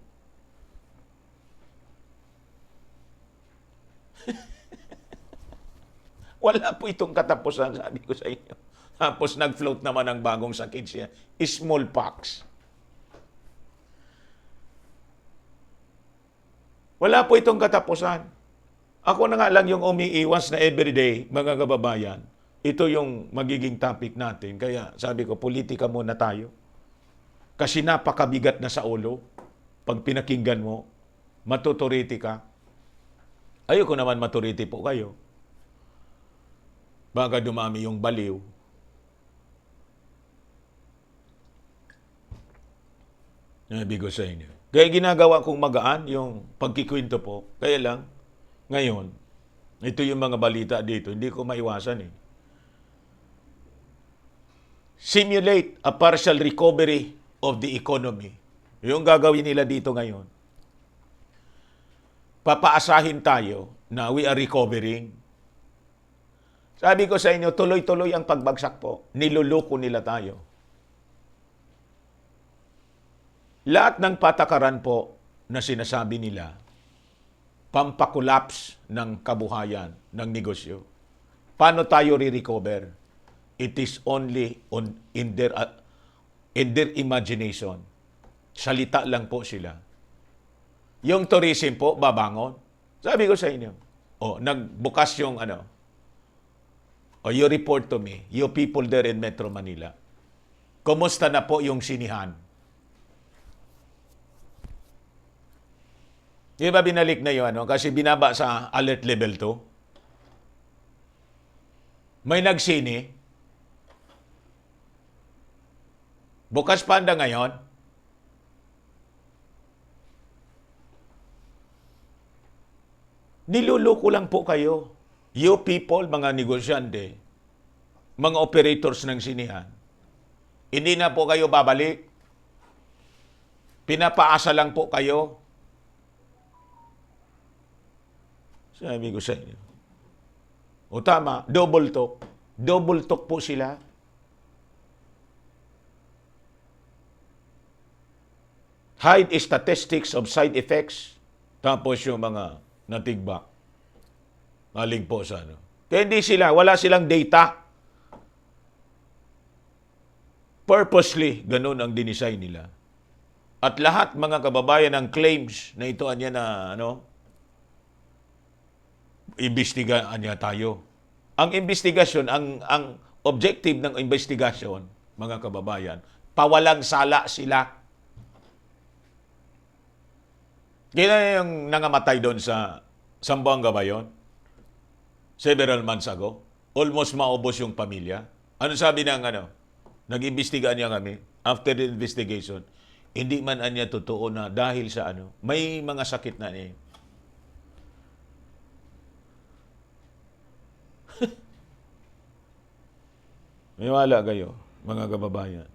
Wala po itong katapusan, sabi ko sa inyo. Tapos nag-float naman ang bagong sakit siya. Smallpox. Wala po itong katapusan. Ako na nga lang yung umiiwas na everyday, mga kababayan. Ito yung magiging topic natin. Kaya sabi ko, politika muna tayo. Kasi napakabigat na sa ulo. Pag pinakinggan mo, matuturiti ka. Ayoko naman maturiti po kayo. Baka dumami yung baliw. Nabi ko sa inyo. Kaya ginagawa kong magaan yung pagkikwento po. Kaya lang, ngayon, ito yung mga balita dito, hindi ko maiwasan eh. Simulate a partial recovery of the economy. Yung gagawin nila dito ngayon. Papaasahin tayo na we are recovering. Sabi ko sa inyo, tuloy-tuloy ang pagbagsak po. Niluluko nila tayo. Lahat ng patakaran po na sinasabi nila, pampakulaps ng kabuhayan, ng negosyo. Paano tayo re-recover? It is only in their imagination. Salita lang po sila. Yung tourism po, babangon. Sabi ko sa inyo, nagbukas yung you report to me, you people there in Metro Manila. Kumusta na po yung sinihan? Di ba binalik na yun, kasi binaba sa alert level 2? May nagsini. Bukas pa hanggang ngayon. Niluloko lang po kayo. You people, mga negosyante, mga operators ng sinihan, hindi na po kayo babalik. Pinapaasa lang po kayo. Sabi ko sa inyo. O tama, double talk. Double talk po sila. Hide statistics of side effects. Tapos yung mga natigbak. Maling po sa Kaya hindi wala silang data. Purposely, ganun ang dinesign nila. At lahat mga kababayan ng claims na ito anya na imbestigaan niya tayo. Ang investigasyon, ang objective ng investigasyon, mga kababayan, pawalang sala sila. Kaya yung nangamatay doon sa Zamboanga ba yun? Several months ago. Almost maubos yung pamilya. Ano sabi ng nag-imbestigaan niya kami, after the investigation, hindi man anya totoo na dahil sa may mga sakit na niya. May wala kayo, mga kababayan.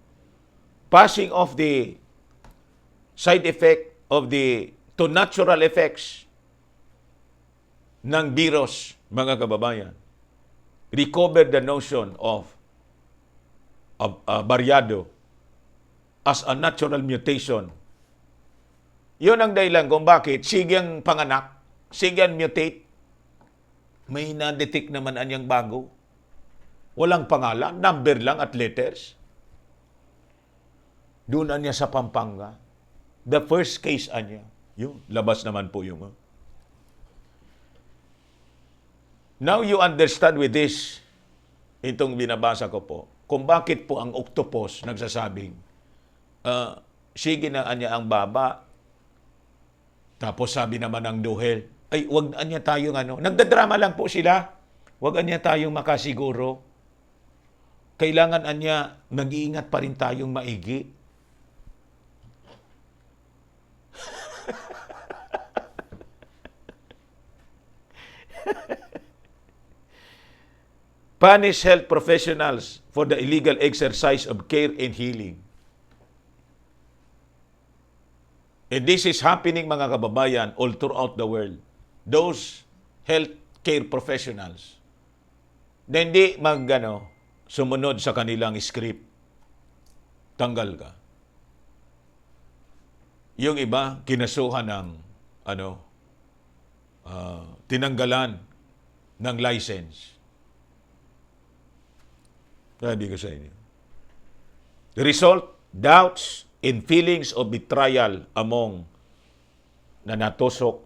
Passing off the side effect of to natural effects ng virus, mga kababayan. Recover the notion of Variado as a natural mutation. Yun ang dahilan kung bakit sigyang panganak, sigyang mutate, may na-detect naman anyang bago. Walang pangalan, number lang at letters. Doon anya sa Pampanga. The first case anya. Yun, labas naman po yung. Now you understand with this, itong binabasa ko po, kung bakit po ang octopus nagsasabing, sige na anya ang baba, tapos sabi naman ng duhel, ay wag anya tayong nagdadrama lang po sila, wag anya tayong makasiguro. Kailangan anya, mag-iingat pa rin tayong maigi. Punish health professionals for the illegal exercise of care and healing. And this is happening, mga kababayan, all throughout the world. Those health care professionals na hindi sumunod sa kanilang script, tanggal ka. Yung iba, kinasuhan ng tinanggalan ng license. Sabi ko sa inyo. The result, doubts and feelings of betrayal among na natusok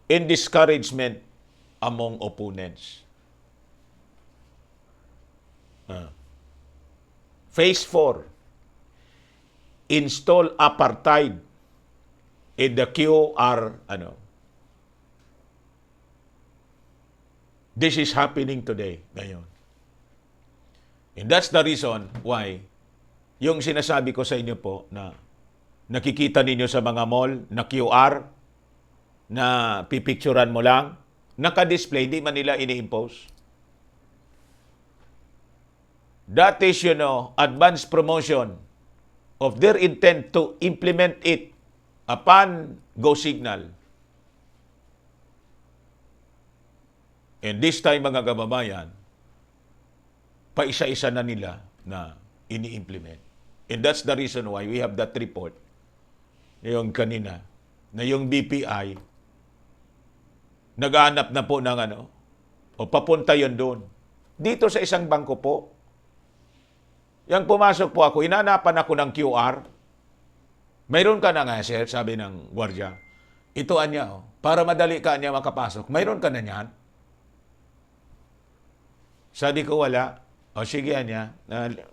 and discouragement among opponents. Phase 4. install apartheid in the QR, This is happening today, ngayon. And that's the reason why yung sinasabi ko sa inyo po na nakikita ninyo sa mga mall na QR na pipicturan mo lang, naka-display, di man nila ini-impose. That is, advanced promotion of their intent to implement it upon go signal. And this time, mga kababayan, paisa-isa na nila na ini-implement. And that's the reason why we have that report, yung kanina, na yung BPI, naghahanap na po ng o papunta yun doon. Dito sa isang bangko po, yung pumasok po ako, inanapan ako ng QR. Mayroon ka na nga, sir, sabi ng gwardiya. Ito anya, para madali ka niya makapasok. Mayroon ka na niyan? Sabi ko, wala. O sige, anya,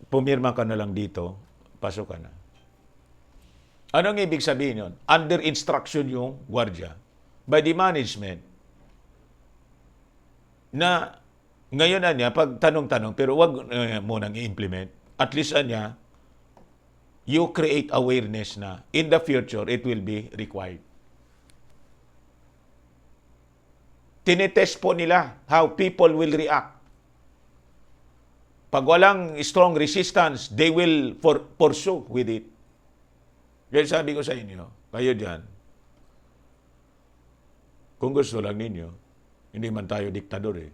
pumirma ka na lang dito, pasok ka na. Anong ibig sabihin yun? Under instruction yung gwardiya by the management na ngayon na niya, pag tanong-tanong, pero wag munang i-implement. At least niya, you create awareness na in the future, it will be required. Tinetest po nila how people will react. Pag walang strong resistance, they will pursue with it. Kaya sabi ko sa inyo, kayo dyan, kung gusto lang ninyo, hindi man tayo diktador eh.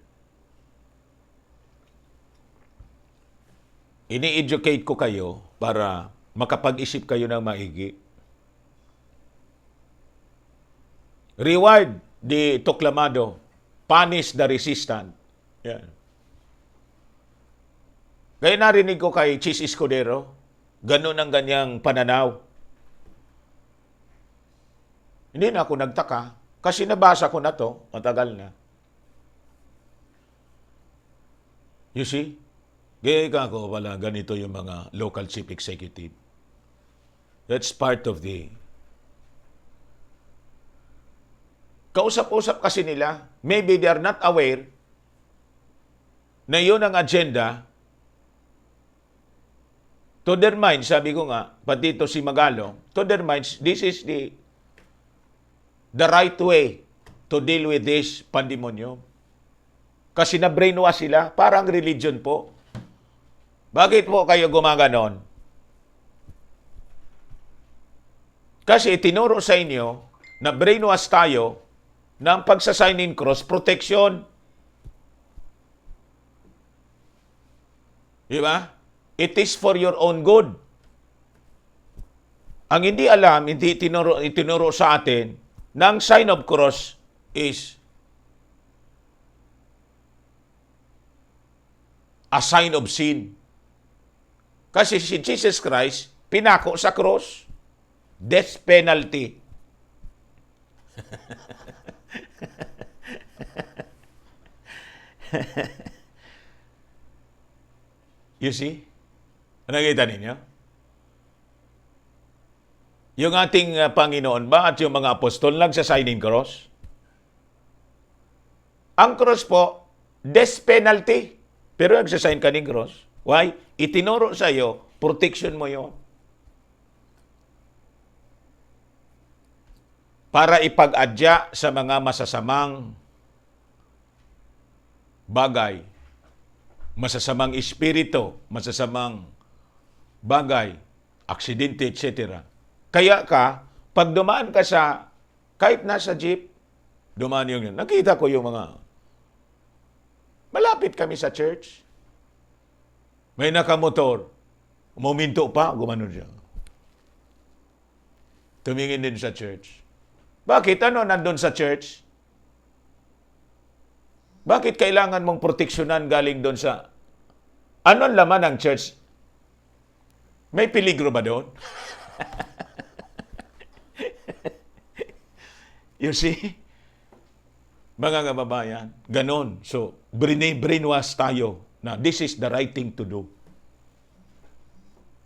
Ini-educate ko kayo para makapag-isip kayo ng maigi. Reward the tuklamado, punish the resistant. Yan. Kaya narinig ko kay Chis Escudero, ganun ang ganyang pananaw. Hindi na ako nagtaka kasi nabasa ko na to, matagal na. You see? Gaya ka ko pala, ganito yung mga local chief executive. That's part of the... Kausap-usap kasi nila, maybe they are not aware na yun ang agenda. To their minds, sabi ko nga, pati ito si Magalong, to their minds, this is the right way to deal with this pandemonium. Kasi na-brainwash sila, parang religion po. Bakit po kayo gumaganon? Kasi tinuro sa inyo na brainwash tayo ng pagsasign in cross protection. Di ba? It is for your own good. Ang hindi alam, hindi itinuro sa atin, ng sign of cross is a sign of sin. Kasi si Jesus Christ, pinako sa cross. Death penalty. You see? Nakita ninyo? Yung ating Panginoon ba at yung mga apostol nagsa-sign in cross? Ang cross po, death penalty. Pero nagsa-sign ka ng cross. Why? Itinuro sa iyo, protection mo yon. Para ipag-adya sa mga masasamang bagay, masasamang espiritu, masasamang bagay, aksidente, etc. Kaya pag dumaan ka sa, kahit nasa jeep, dumaan yung yun. Nakita ko yung mga, malapit kami sa church. May nakamotor. Uminto pa, gumanon siya. Tumingin din sa church. Bakit? Ano nandun sa church? Bakit kailangan mong proteksyonan galing doon sa... Anong laman ng church? May peligro ba doon? You see? Mga kababayan, ganon. So, brainwash tayo na this is the right thing to do.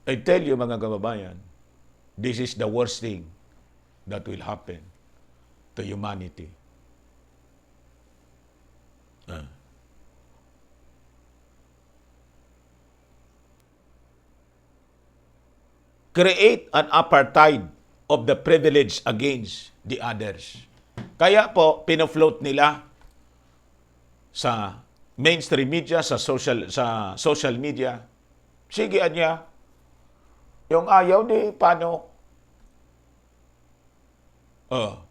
I tell you, mga kababayan, this is the worst thing that will happen to humanity. Create an apartheid of the privileged against the others. Kaya po, pinofloat nila sa mainstream media, sa social media. Sige, anya. Yung ayaw, di, paano?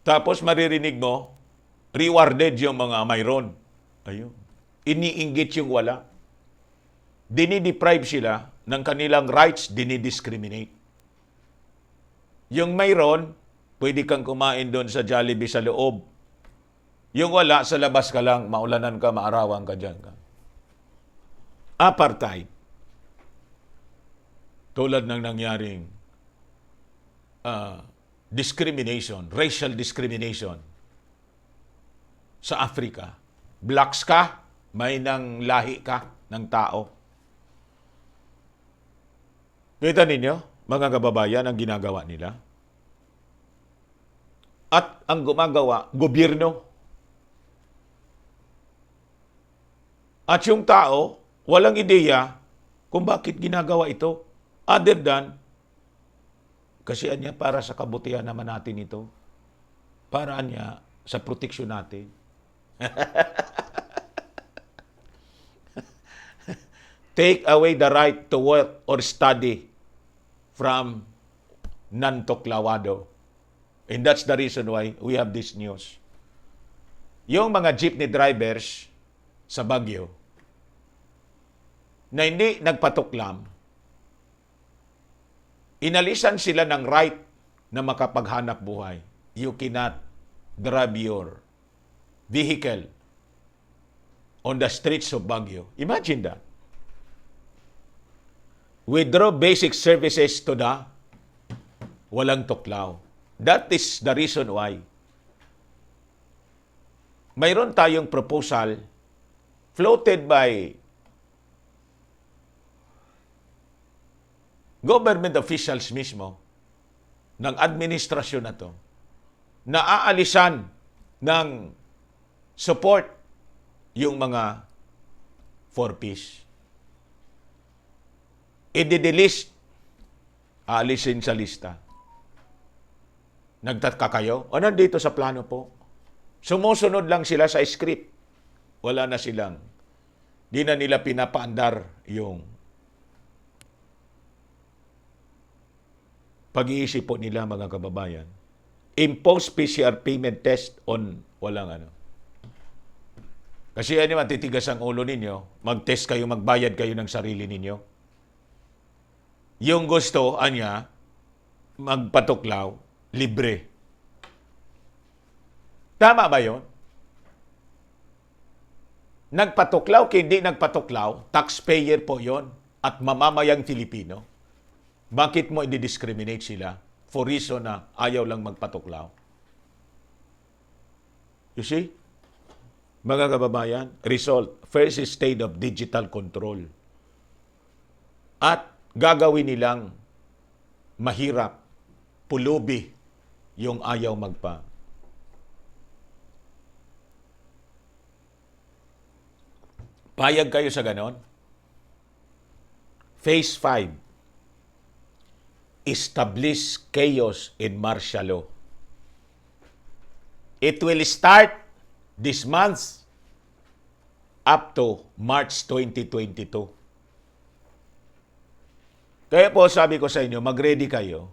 Tapos maririnig mo, rewarded yung mga mayroon. Ayun. Iniinggit yung wala. Dinideprive sila ng kanilang rights, dinidiscriminate. Yung mayroon, pwede kang kumain doon sa Jollibee sa loob. Yung wala, sa labas ka lang, maulanan ka, maarawan ka dyan. Apartheid. Tulad ng nangyaring discrimination, racial discrimination sa Africa. Blacks ka, may nang lahi ka ng tao. Kita ninyo, mga kababayan, ang ginagawa nila. At ang gumagawa, gobyerno. At yung tao, walang ideya kung bakit ginagawa ito. Other than, kasi anya para sa kabutihan naman natin ito. Para anya sa proteksyon natin. Take away the right to work or study from non-tuklawado. And that's the reason why we have this news. Yung mga jeepney drivers sa Baguio na hindi nagpatuklam, inalisan sila ng right na makapaghanap buhay. You cannot drive your vehicle on the streets of Baguio. Imagine that. Withdraw basic services to the walang tuklaw. That is the reason why mayroon tayong proposal floated by government officials mismo ng administrasyon na to na aalisan ng support yung mga 4Ps. I-delist, aalisin sa lista. Nagtataka kayo? O nandito sa plano po? Sumusunod lang sila sa script. Wala na silang, di na nila pinapaandar yung pag-iisip po nila, mga kababayan. Impose PCR payment test on walang ano. Kasi ano, matitigas ang ulo ninyo, mag-test kayo, magbayad kayo ng sarili ninyo. Yung gusto, anya, magpatuklaw, libre. Tama ba yun? Nagpatuklaw, hindi nagpatuklaw, taxpayer po yon at mamamayang Filipino. Bakit mo i-discriminate sila for reason na ayaw lang magpatuklaw? You see? Mga kababayan, result, first state of digital control. At gagawin nilang mahirap, pulubi yung ayaw magpa. Payag kayo sa ganon? Phase 5. Establish chaos in martial law. It will start this month up to March 2022. Kaya po sabi ko sa inyo, mag-ready kayo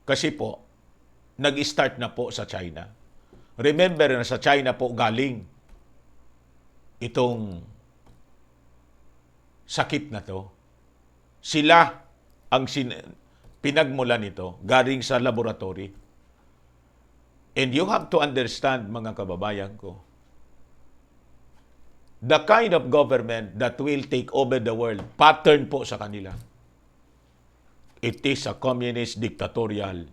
kasi po, nag-start na po sa China. Remember na sa China po galing itong sakit na to. Sila ang pinagmulan nito galing sa laboratory. And you have to understand, mga kababayan ko, the kind of government that will take over the world, pattern po sa kanila. It is a communist, dictatorial,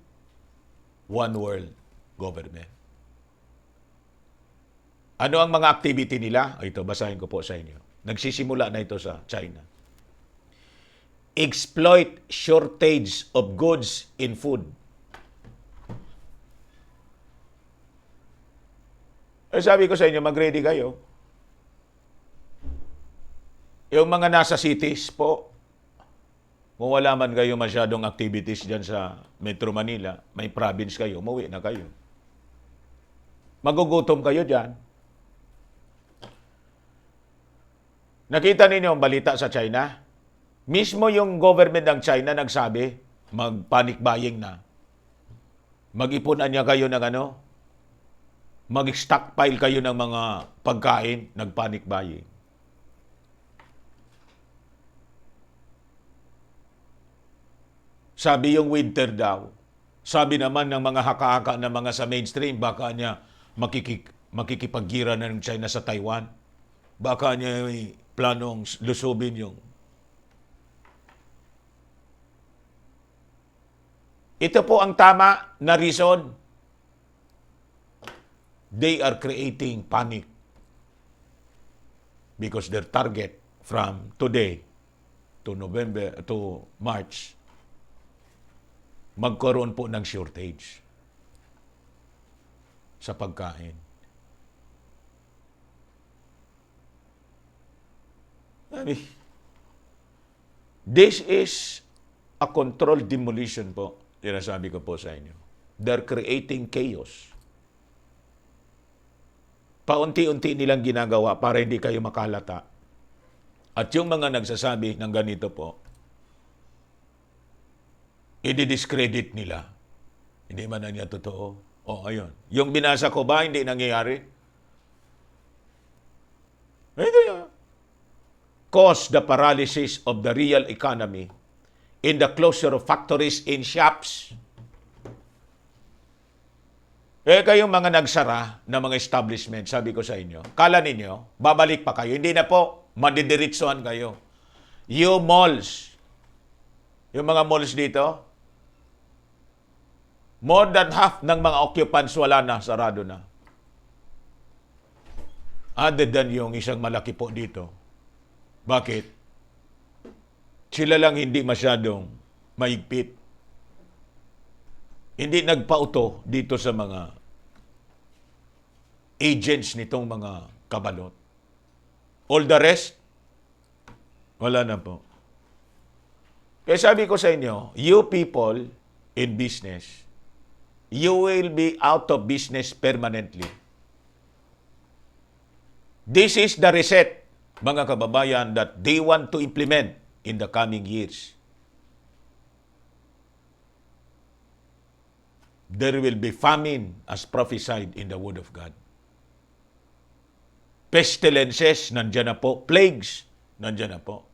one world government. Ano ang mga activity nila? Ito, basahin ko po sa inyo. Nagsisimula na ito sa China. Exploit shortage of goods in food Sabi ko sa inyo, mag-ready kayo. Yung mga nasa cities po, kung wala man kayo masyadong activities dyan sa Metro Manila, may province kayo, umuwi na kayo. Magugutom kayo dyan. Nakita ninyo ang balita sa China? Mismo yung government ng China nagsabi, mag-panic buying na. Mag-ipunan niya kayo ng mag-stockpile kayo ng mga pagkain, nag-panic buying. Sabi yung winter daw. Sabi naman ng mga haka-haka na mga sa mainstream, baka niya makikipaggira na ng China sa Taiwan. Baka niya may planong lusubin yung. Ito po ang tama na reason. They are creating panic because their target from today to March, magkaroon po ng shortage sa pagkain. This is a controlled demolition po. Sinasabi ko po sa inyo. They're creating chaos. Paunti-unti nilang ginagawa para hindi kayo makalata. At yung mga nagsasabi ng ganito po, i-discredit nila. Hindi man na niya totoo. O, ayun. Yung binasa ko ba, hindi nangyayari? Hindi yan. Cause the paralysis of the real economy in the closure of factories and shops. Kayong mga nagsara na mga establishment, sabi ko sa inyo, kala ninyo, babalik pa kayo. Hindi na po, madidiritsuhan kayo. Yung malls, yung mga malls dito, more than half ng mga occupants wala na, sarado na. Other than yung isang malaki po dito. Bakit? Sila lang hindi masyadong mahigpit. Hindi nagpauto dito sa mga agents nitong mga kabalot. All the rest, wala na po. Kaya sabi ko sa inyo, you people in business, you will be out of business permanently. This is the reset, mga kababayan, that they want to implement in the coming years. There will be famine as prophesied in the Word of God. Pestilences, nandyan na po. Plagues, nandyan na po.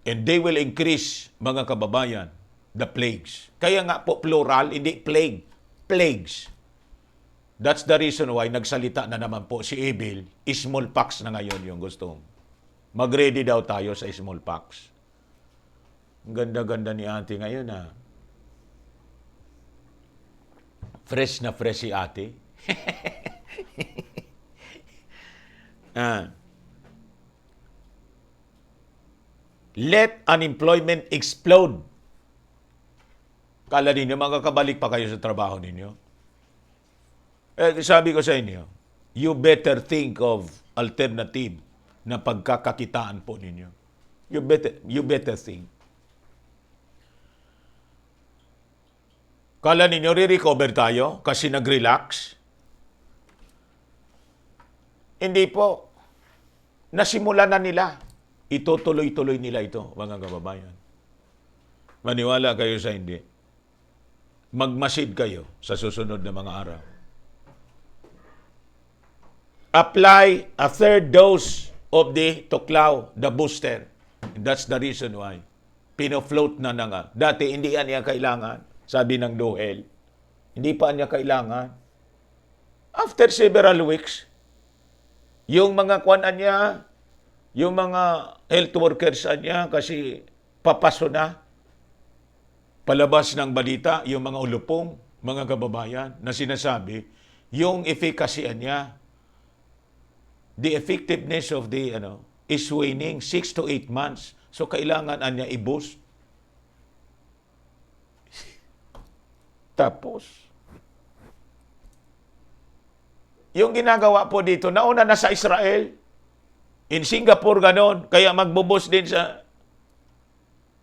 And they will increase, mga kababayan, the plagues. Kaya nga po plural, hindi plague. Plagues. That's the reason why nagsalita na naman po si Abel, smallpox na ngayon yung gustong. Mag-ready daw tayo sa smallpox. Ang ganda-ganda ni ate ngayon na. Fresh na fresh si ate. Let unemployment explode. Kala ninyo, makakabalik pa kayo sa trabaho ninyo? Sabi ko sa inyo, you better think of alternative na pagkakakitaan po ninyo. You better think. Kala ninyo, re-recover tayo kasi nag-relax? Hindi po. Nasimula na nila. Itutuloy-tuloy nila ito, mga kababayan. Maniwala kayo sa hindi. Magmasid kayo sa susunod na mga araw. Apply a third dose of the Tuklaw, the booster. And that's the reason why. Pino-float na nga. Dati, hindi niya kailangan. Sabi ng Dohel. Hindi pa niya kailangan. After several weeks, yung mga kuwanan niya, yung mga health workers niya, kasi papaso na, palabas ng balita, yung mga ulupong, mga kababayan, na sinasabi, yung efficacy niya, the effectiveness of the, is waning 6 to 8 months. So, kailangan niya i-boost. Tapos, Yung ginagawa po dito, nauna na sa Israel. In Singapore, ganon. Kaya magbubos din sa...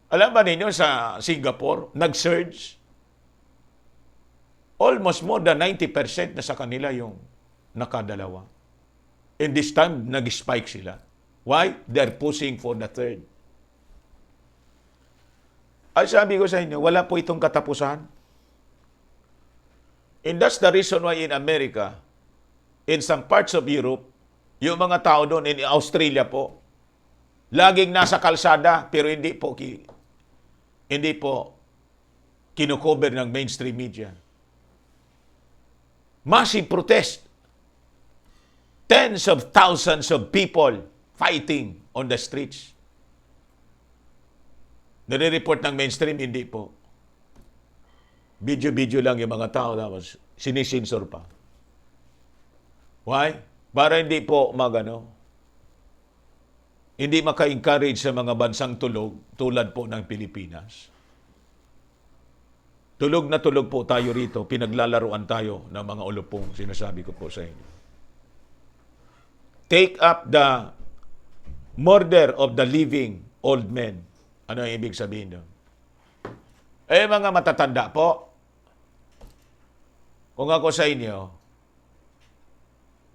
Alam ba ninyo, sa Singapore, nag-surge. Almost more than 90% na sa kanila yung nakadalawa. And this time, nag-spike sila. Why? They're pushing for the third. Ay sabi ko sa inyo, wala po itong katapusan. And that's the reason why in America, in some parts of Europe, yung mga tao doon, in Australia po, laging nasa kalsada, pero hindi po kinukover ng mainstream media. Massive protest. Tens of thousands of people fighting on the streets. Nare-report ng mainstream, hindi po. Video-video lang yung mga tao, tapos sinisensor pa. Why? Para hindi po hindi maka-encourage sa mga bansang tulog tulad po ng Pilipinas. Tulog na tulog po tayo rito, pinaglalaruan tayo ng mga ulupong, sinasabi ko po sa inyo. Take up the murder of the living old men. Ano ang ibig sabihin doon? Mga matatanda po, kung ako sa inyo,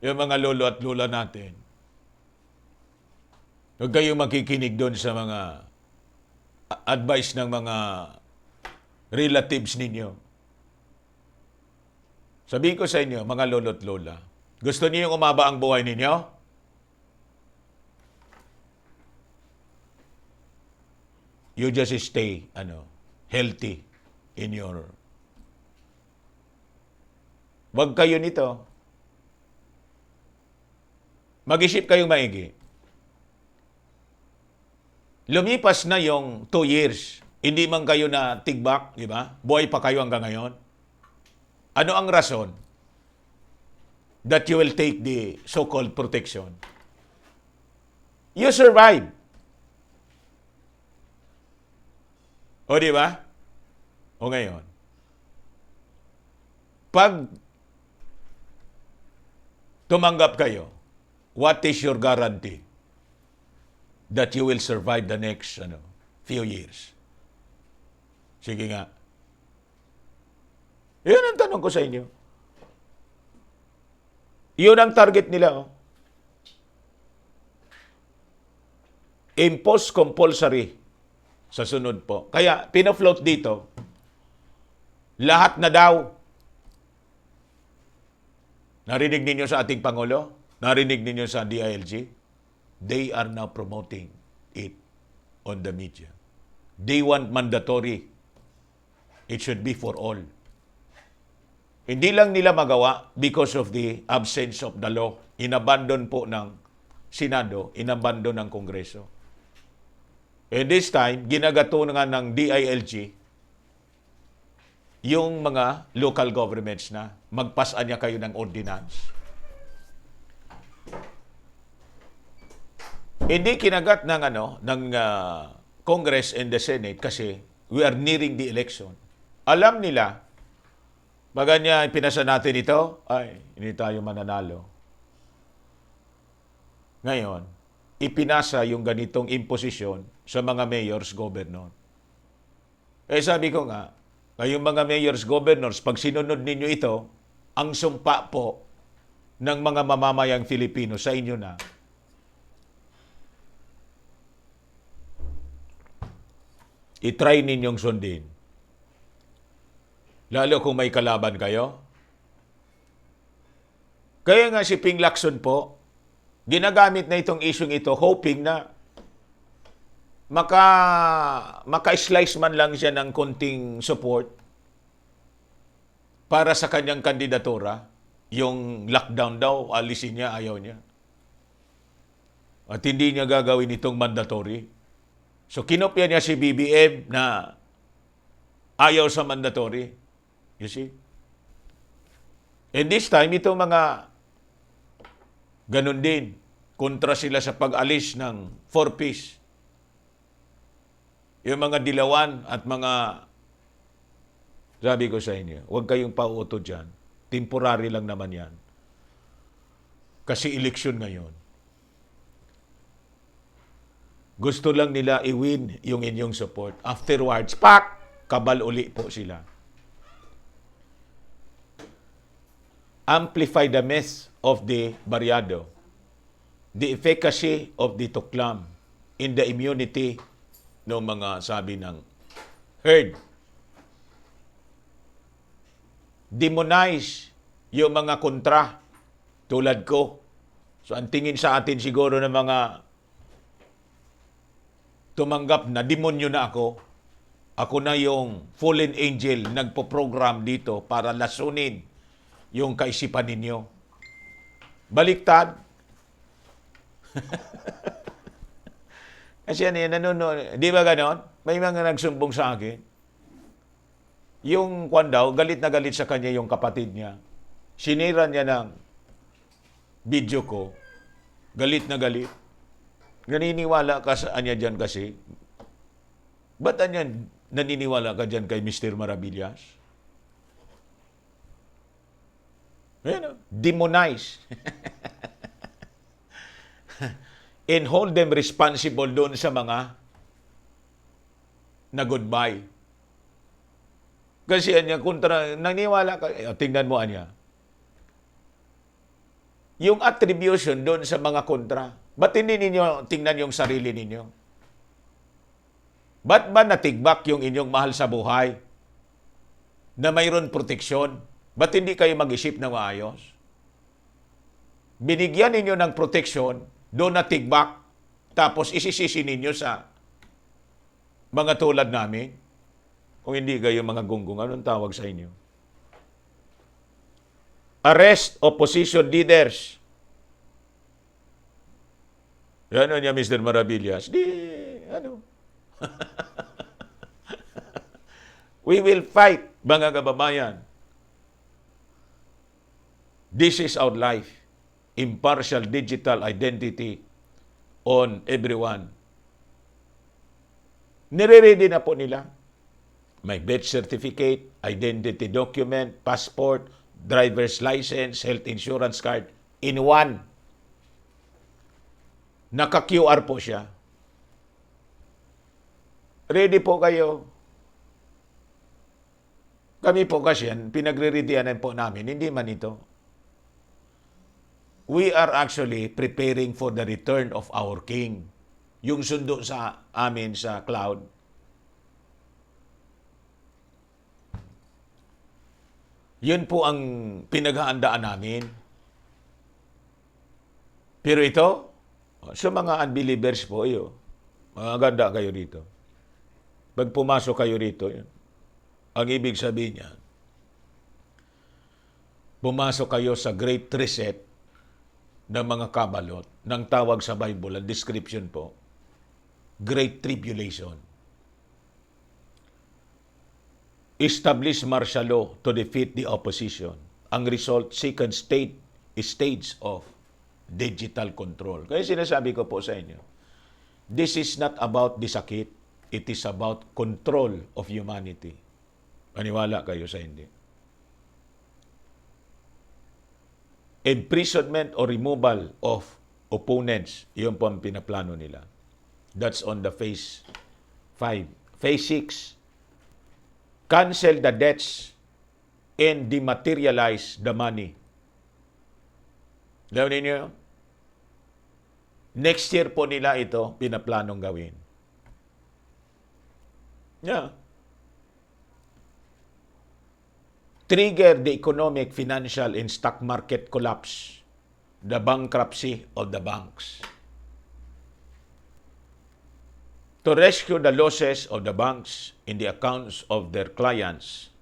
yung mga lolo at lola natin, huwag kayong makikinig doon sa mga advice ng mga relatives ninyo. Sabihin ko sa inyo, mga lolo at lola, gusto niyo yung umaba ang buhay ninyo? You just stay healthy in your... Wag kayo nito. Mag-isip kayong maigi. Lumipas na yung 2 years. Hindi man kayo na tigbak, di ba? Buhay pa kayo hanggang ngayon. Ano ang rason that you will take the so-called protection? You survive. O di ba? O ngayon, pag tumanggap kayo, what is your guarantee that you will survive the next few years? Sige nga. Yun ang tanong ko sa inyo. Yun ang target nila. Impose compulsory sa sunod po. Kaya, pinafloat dito, lahat na daw. Narinig ninyo sa ating Pangulo? Narinig ninyo sa DILG? They are now promoting it on the media. They want mandatory. It should be for all. Hindi lang nila magawa because of the absence of the law. Inabandon po ng Senado, inabandon ng Kongreso. And this time, ginagatungan ng DILG yung mga local governments na magpasan niya kayo ng ordinance. Hindi kinagat ng Congress and the Senate kasi we are nearing the election. Alam nila, baga niya pinasa natin ito, ay, hindi tayo mananalo. Ngayon, ipinasa yung ganitong imposisyon sa mga mayors, governor. Sabi ko nga, kayong mga mayors, governors, pag sinunod ninyo ito, ang sumpa po ng mga mamamayang Filipino sa inyo na. I-try ninyong sundin. Lalo kung may kalaban kayo. Kaya nga si Ping Lacson po, ginagamit na itong isyong ito, hoping na maka-slice man lang siya ng konting support para sa kanyang kandidatura. Yung lockdown daw, alisin niya, ayaw niya. At hindi niya gagawin itong mandatory. So, kinopya niya si BBM na ayaw sa mandatory. You see? And this time, itong mga ganun din. Kontra sila sa pag-alis ng 4-piece. Yung mga dilawan at mga, sabi ko sa inyo, huwag kayong pauto dyan. Temporary lang naman yan. Kasi eleksyon ngayon. Gusto lang nila i-win yung inyong support. Afterwards, pak! Kabal uli po sila. Amplify the myth of the Baryado, the efficacy of the tuklam in the immunity ng mga sabi ng herd. Demonize yung mga kontra tulad ko. So ang tingin sa atin siguro ng mga tumanggap na demonyo na ako. Ako na yung fallen angel nagpo-program dito para lasunin yung kaisipan ninyo. Baliktad. Kasi yan, nanonood. Di ba ganon? May mga nagsumbong sa akin. Yung kwan daw, galit na galit sa kanya yung kapatid niya. Sinira niya ng video ko. Galit na galit. Naniniwala ka sa anya dyan kasi. Ba't anya naniniwala ka dyan kay Mr. Maravillas? Ayan, demonize. And hold them responsible doon sa mga na goodbye. Kasi anya, kontra, naniniwala ka, tingnan mo anya. Yung attribution doon sa mga kontra, ba't hindi ninyo tingnan yung sarili ninyo? Ba't ba natigbak yung inyong mahal sa buhay na mayroon proteksyon? Ba't hindi kayo mag-isip na maayos? Binigyan ninyo ng proteksyon, doon natigbak, tapos isisisi ninyo sa mga tulad namin. Kung hindi kayo mga gunggong, anong tawag sa inyo? Arrest opposition leaders. Ano niya, Mr. Maravillas? We will fight, mga kababayan. This is our life. Impartial digital identity on everyone. Nire-ready na po nila. May birth certificate, identity document, passport, driver's license, health insurance card in one. Naka-QR po siya. Ready po kayo. Kami po kasi yan, pinagre-readyan po namin, hindi man ito. We are actually preparing for the return of our King. Yung sundo sa amin sa cloud. Yun po ang pinaghahandaan namin. Pero ito, sa mga unbelievers po, maganda kayo rito. Pag pumasok kayo rito, yun. Ang ibig sabihin niya, pumasok kayo sa Great Reset ng mga kabalot, ng tawag sa Bible, ang description po, Great Tribulation. Establish martial law to defeat the opposition. Ang result, second stage of digital control. Kaya sinasabi ko po sa inyo, this is not about the sakit, it is about control of humanity. Maniwala kayo sa hindi. Imprisonment or removal of opponents, yun po ang pinaplano nila. That's on the phase 5. Phase 6, cancel the debts and dematerialize the money. Alam ninyo, next year po nila ito pinaplanong gawin. Yeah. Trigger the economic, financial, and stock market collapse, the bankruptcy of the banks. To rescue the losses of the banks in the accounts of their clients,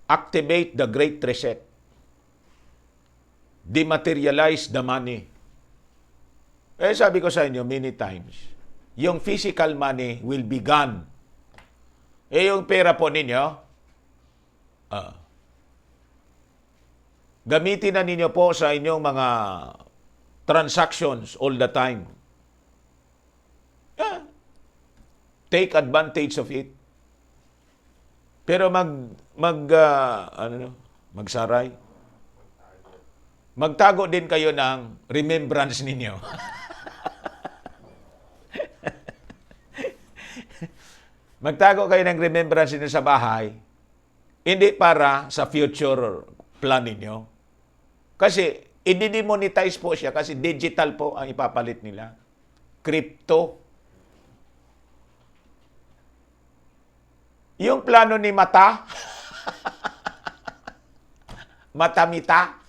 activate the Great Reset, dematerialize the money. Sabi ko sa inyo many times, yung physical money will be gone. Yung pera po ninyo, gamitin na ninyo po sa inyong mga transactions all the time. Take advantage of it. Pero magsaray. magtago din kayo ng remembrance ninyo. Magtago kayo ng remembrance ninyo sa bahay, hindi para sa future plan ninyo. Kasi, i-demonetize po siya kasi digital po ang ipapalit nila. Crypto. Yung plano ni Mata, Matamita,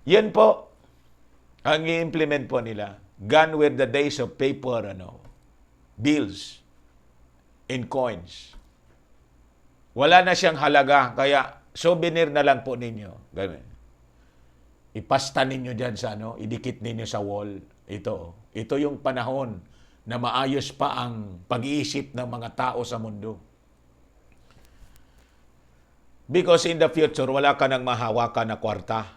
yun po, ang i-implement po nila. Gone were the days of paper, bills, and coins. Wala na siyang halaga, kaya souvenir na lang po ninyo. Ganun. Ipasta ninyo dyan sa idikit ninyo sa wall. Ito yung panahon na maayos pa ang pag-iisip ng mga tao sa mundo. Because in the future, wala ka nang mahawakan na kwarta.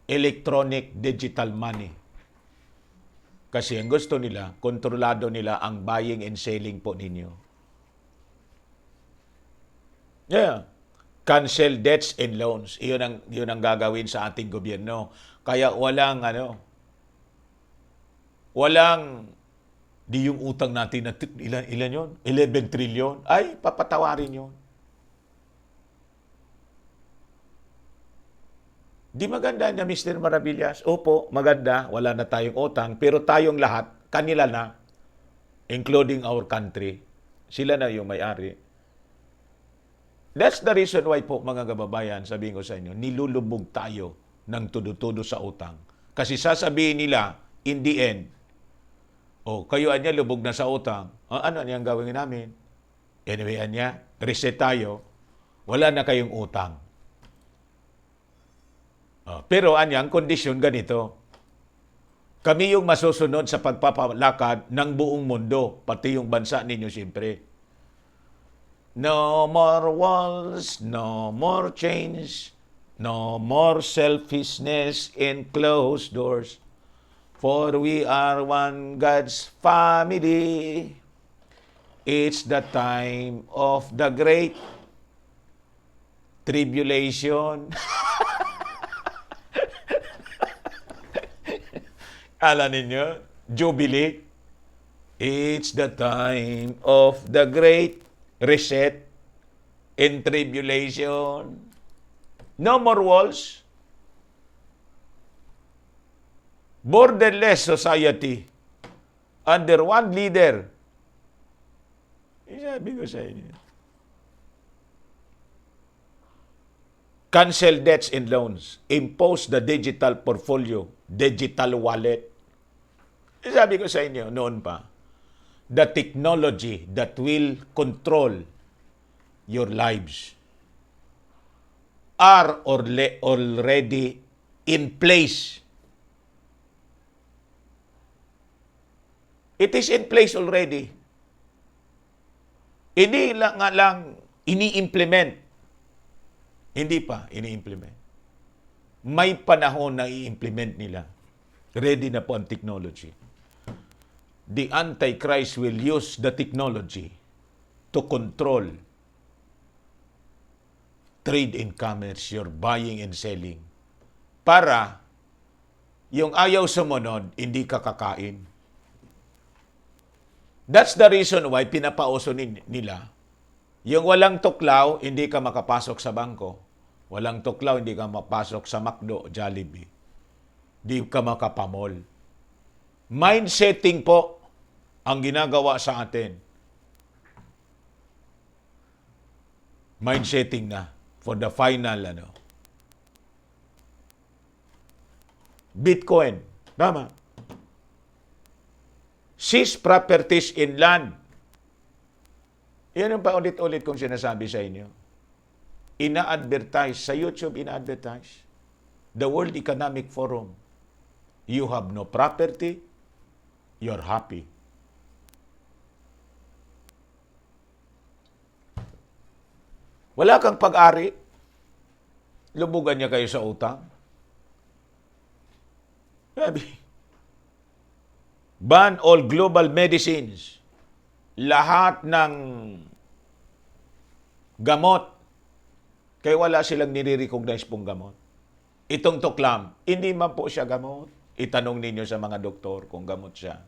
Electronic digital money. Kasi ang gusto nila, kontrolado nila ang buying and selling po ninyo. Yeah. Cancel debts and loans. Iyon ang gagawin sa ating gobyerno. Kaya walang di yung utang natin na ilan yun? 11 trillion? Ay, papatawarin yun. Di maganda niya, Mr. Maravillas? Opo, maganda. Wala na tayong utang. Pero tayong lahat, kanila na, including our country. Sila na yung may-ari. That's the reason why po, mga kababayan, sabihin ko sa inyo, nilulubog tayo ng tudo-tudo sa utang. Kasi sasabihin nila, in the end, kayo anya lubog na sa utang. Ano niyang gawin namin? Anyway, anya, reset tayo. Wala na kayong utang. Pero anyang kondisyon ganito. Kami yung masusunod sa pagpapalakad ng buong mundo, pati yung bansa ninyo siyempre. No more walls, no more chains, no more selfishness in closed doors. For we are one God's family. It's the time of the great tribulation. Alam ninyo, Jubilee. It's the time of the great reset and tribulation. No more walls. Borderless society. Under one leader. Sabi ko sa inyo. Cancel debts and loans. Impose the digital portfolio. Digital wallet. Sabi ko sa inyo noon pa. The technology that will control your lives are already in place. It is in place already. Hindi lang ini-implement. Hindi pa ini-implement. May panahon na i-implement nila. Ready na po ang technology. The Antichrist will use the technology to control trade and commerce, your buying and selling. Para yung ayaw sumunod, hindi ka kakain. That's the reason why pinapauso nila. Yung walang tuklaw, hindi ka makapasok sa bangko. Walang tuklaw, hindi ka mapasok sa McDo, Jollibee. Hindi ka makapamol. Mind setting po ang ginagawa sa atin. Mind setting na for the final Bitcoin. Tama. Seize properties in land. Yan ang paulit-ulit kong sinasabi sa inyo. Ina-advertise. Sa YouTube, ina-advertise. The World Economic Forum. You have no property, you're happy. Wala kang pag-ari, lubugan niya kayo sa utang. Sabi, ban all global medicines. Lahat ng gamot Kaya wala silang nire-recognize pong gamot. Itong tuklam, hindi man po siya gamot. Itanong ninyo sa mga doktor kung gamot siya.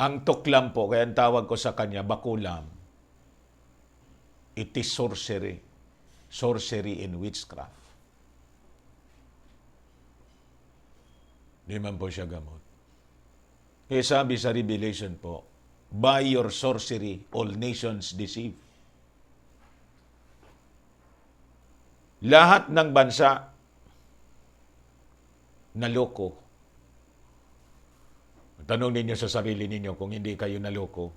Ang tuklam po, kaya ang tawag ko sa kanya, bakulam, it is sorcery. Sorcery in witchcraft. Di man po siya gamot. Kaya sabi sa Revelation po, by your sorcery, all nations deceive. Lahat ng bansa naloko. Tanong ninyo sa sarili ninyo kung hindi kayo naloko.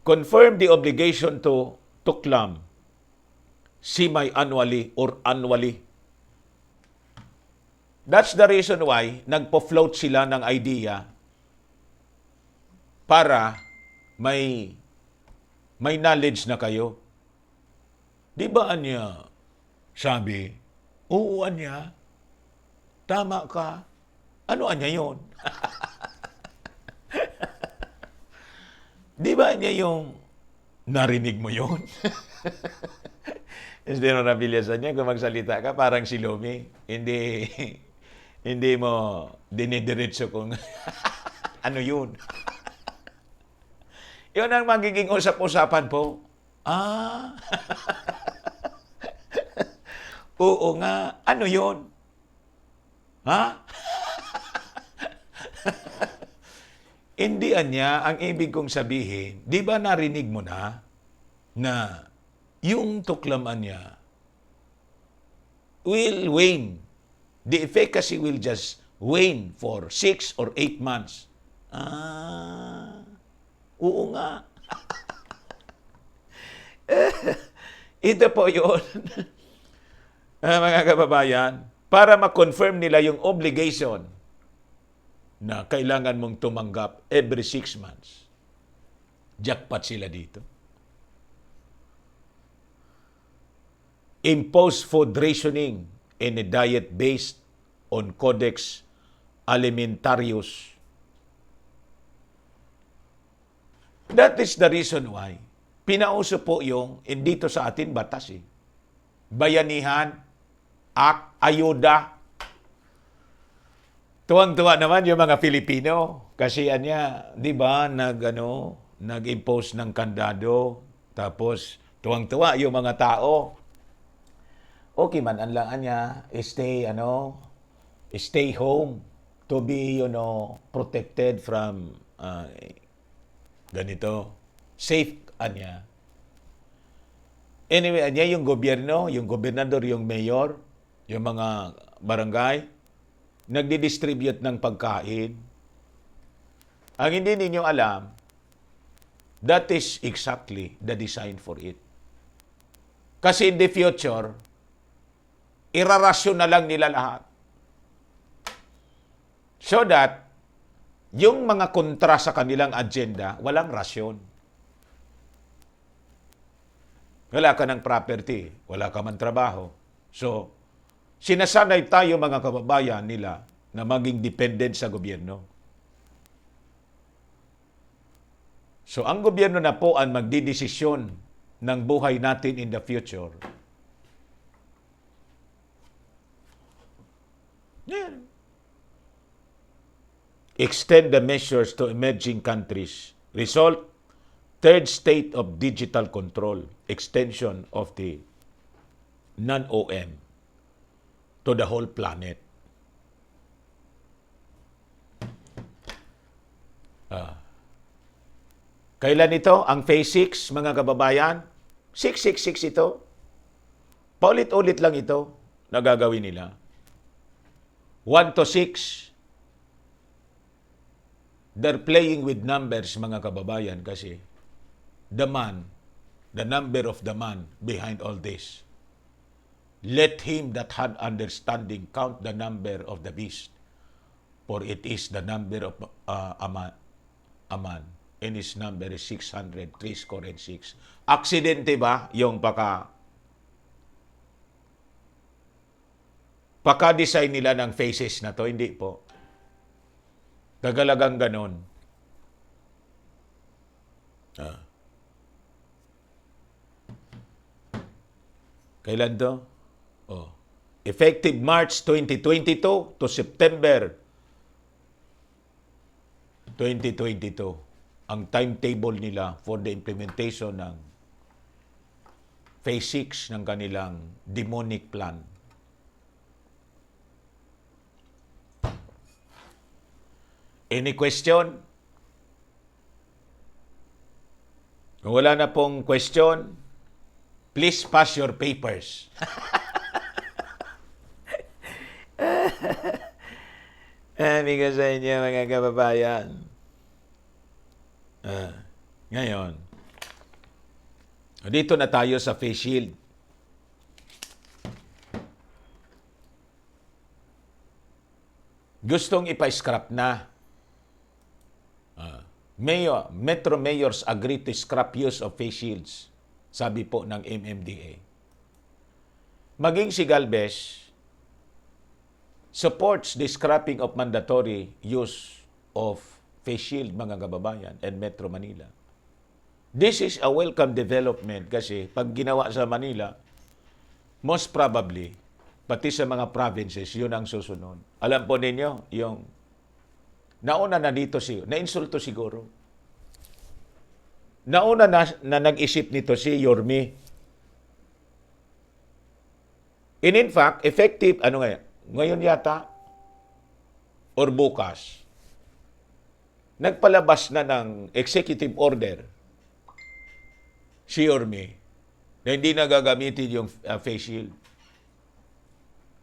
Confirm the obligation to tuklam semi-annually or annually. That's the reason why nagpo-float sila ng idea para may knowledge na kayo. Di ba anya sabi, oo anya, tama ka. Ano anya yun? Di ba anya yung narinig mo yun? Hindi mo nabilyasan niya kung magsalita ka, parang si Lomi. Hindi mo dinidiretso kung ano yun. Yun ang magiging usap-usapan po. Oo nga. Ano yun? Ha? Hindi niya, ang ibig kong sabihin, di ba narinig mo na yung tuklaman niya will wane. The efficacy will just wane for 6 or 8 months. Oo nga. Ito po yun. Mga kababayan, para ma-confirm nila yung obligation na kailangan mong tumanggap every 6 months. Jackpot sila dito. Impose food rationing and a diet based on Codex Alimentarius. That is the reason why pinauso po yung dito sa atin batas Bayanihan, ayuda. Tuwang-tuwa naman yung mga Pilipino kasi di ba, nag-impose ng kandado, tapos tuwang-tuwa yung mga tao. Okay man, ang stay home to be, protected from ganito. Safe, Anyway, yung gobyerno, yung gobernador, yung mayor, yung mga barangay, nagdi-distribute ng pagkain. Ang hindi ninyo alam, that is exactly the design for it. Kasi in the future, irarasyon na lang nila lahat. So that, yung mga kontra sa kanilang agenda, walang rasyon. Wala ka ng property, wala ka man trabaho. So, sinasanay tayo mga kababayan nila na maging dependent sa gobyerno. So, ang gobyerno na po ang magdidesisyon ng buhay natin in the future. Yeah. Extend the measures to emerging countries. Result, third state of digital control, extension of the non-OM to the whole planet. Kailan ito? Ang phase 6, mga kababayan? 666 ito. Paulit-ulit lang ito na gagawin nila. 1 to 6. They're playing with numbers, mga kababayan, kasi the number of the man behind all this. Let him that had understanding count the number of the beast, for it is the number of a man, and his number is 600, 306. Aksidente ba yung paka-design nila ng faces na to? Hindi po. Tagalagang ganon. Kailan to? Oh. Effective March 2022 to September 2022 ang timetable nila for the implementation ng Phase 6 ng kanilang demonic plan. Any question? Kung wala na pong question, please pass your papers. Sabi ko sa inyo, mga kababayan. Ngayon, dito na tayo sa face shield. Gustong ipa-scrap na. Metro mayors agree to scrap use of face shields, sabi po ng MMDA. Maging si Galvez supports the scrapping of mandatory use of face shield, mga kababayan, and Metro Manila. This is a welcome development kasi pag ginawa sa Manila, most probably, pati sa mga provinces, yun ang susunod. Alam po ninyo, yung nauna na dito na-insulto siguro. Nauna na nag-isip nito si Yorme. And in fact, effective, ngayon yata, or bukas, nagpalabas na ng executive order si Yorme na hindi na gagamitin yung face shield.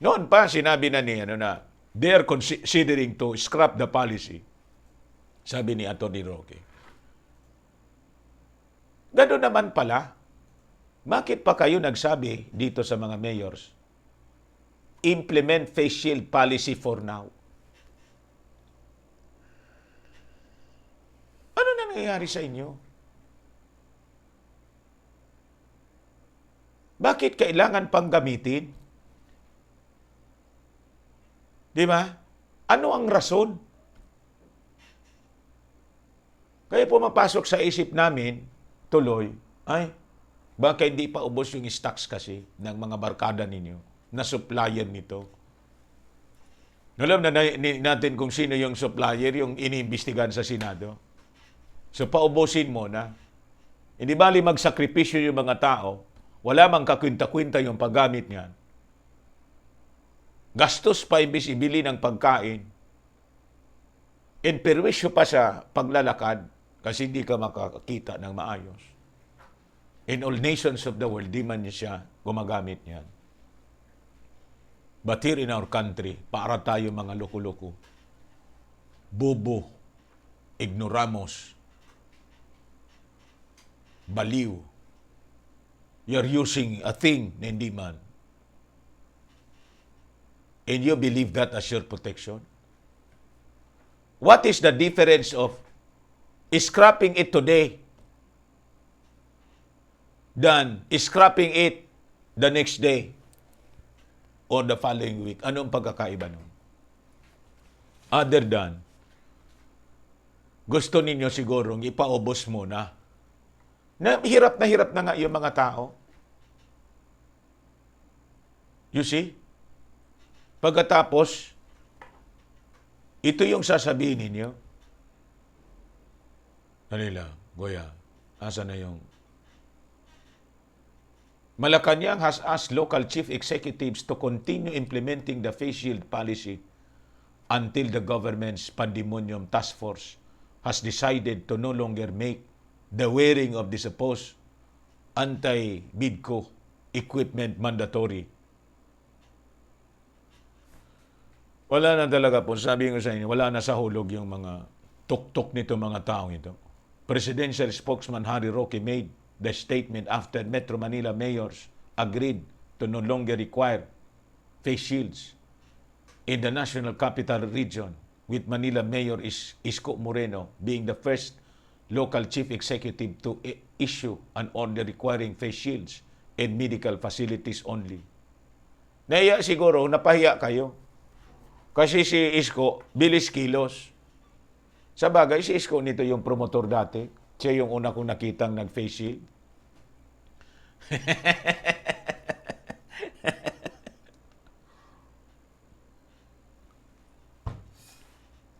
Noon pa, sinabi na ni, they are considering to scrap the policy. Sabi ni Atty. Roque. Gano'n naman pala. Bakit pa kayo nagsabi dito sa mga mayors? Implement face shield policy for now. Ano na nangyayari sa inyo? Bakit kailangan pang gamitin? Di ba? Ano ang rason? Kaya pumapasok sa isip namin, tuloy, baka hindi pa ubos yung stocks kasi ng mga barkada ninyo na supplier nito. Alam na natin kung sino yung supplier, yung iniimbestigahan sa Senado. So paubusin mo na. Hindi bali magsakripisyo yung mga tao, wala mang kakwinta-kwinta yung paggamit niyan. Gastos pa imbis ibili ng pagkain. And perwisyo pa sa paglalakad kasi hindi ka makakita ng maayos. In all nations of the world, di man siya gumagamit niyan. But here in our country, para tayo mga loko-loko, bobo, ignoramos, baliw. You're using a thing na hindi man. And you believe that as your protection? What is the difference of scrapping it today than scrapping it the next day or the following week? Anong pagkakaiba nun? Other than, gusto ninyo sigurong ipaubos muna. Hirap na nga yung mga tao. You see? Pagkatapos, ito yung sasabihin ninyo. Kanila, Goya, asa na yung... Malacanang has asked local chief executives to continue implementing the face shield policy until the government's pandemonium task force has decided to no longer make the wearing of the supposed anti-BIDCO equipment mandatory. Wala na talaga po. Sabi ko sa inyo, wala na sa hulog yung mga tuktok nito mga taong ito. Presidential spokesman Harry Roque made the statement after Metro Manila mayors agreed to no longer require face shields in the National Capital Region, with Manila Mayor Isko Moreno being the first local chief executive to issue an order requiring face shields in medical facilities only. Naiya siguro, napahiya kayo. Kasi si Isko, bilis kilos. Sa bagay, si Isko nito yung promotor dati. Siya yung una kong nakitang nag-face shield.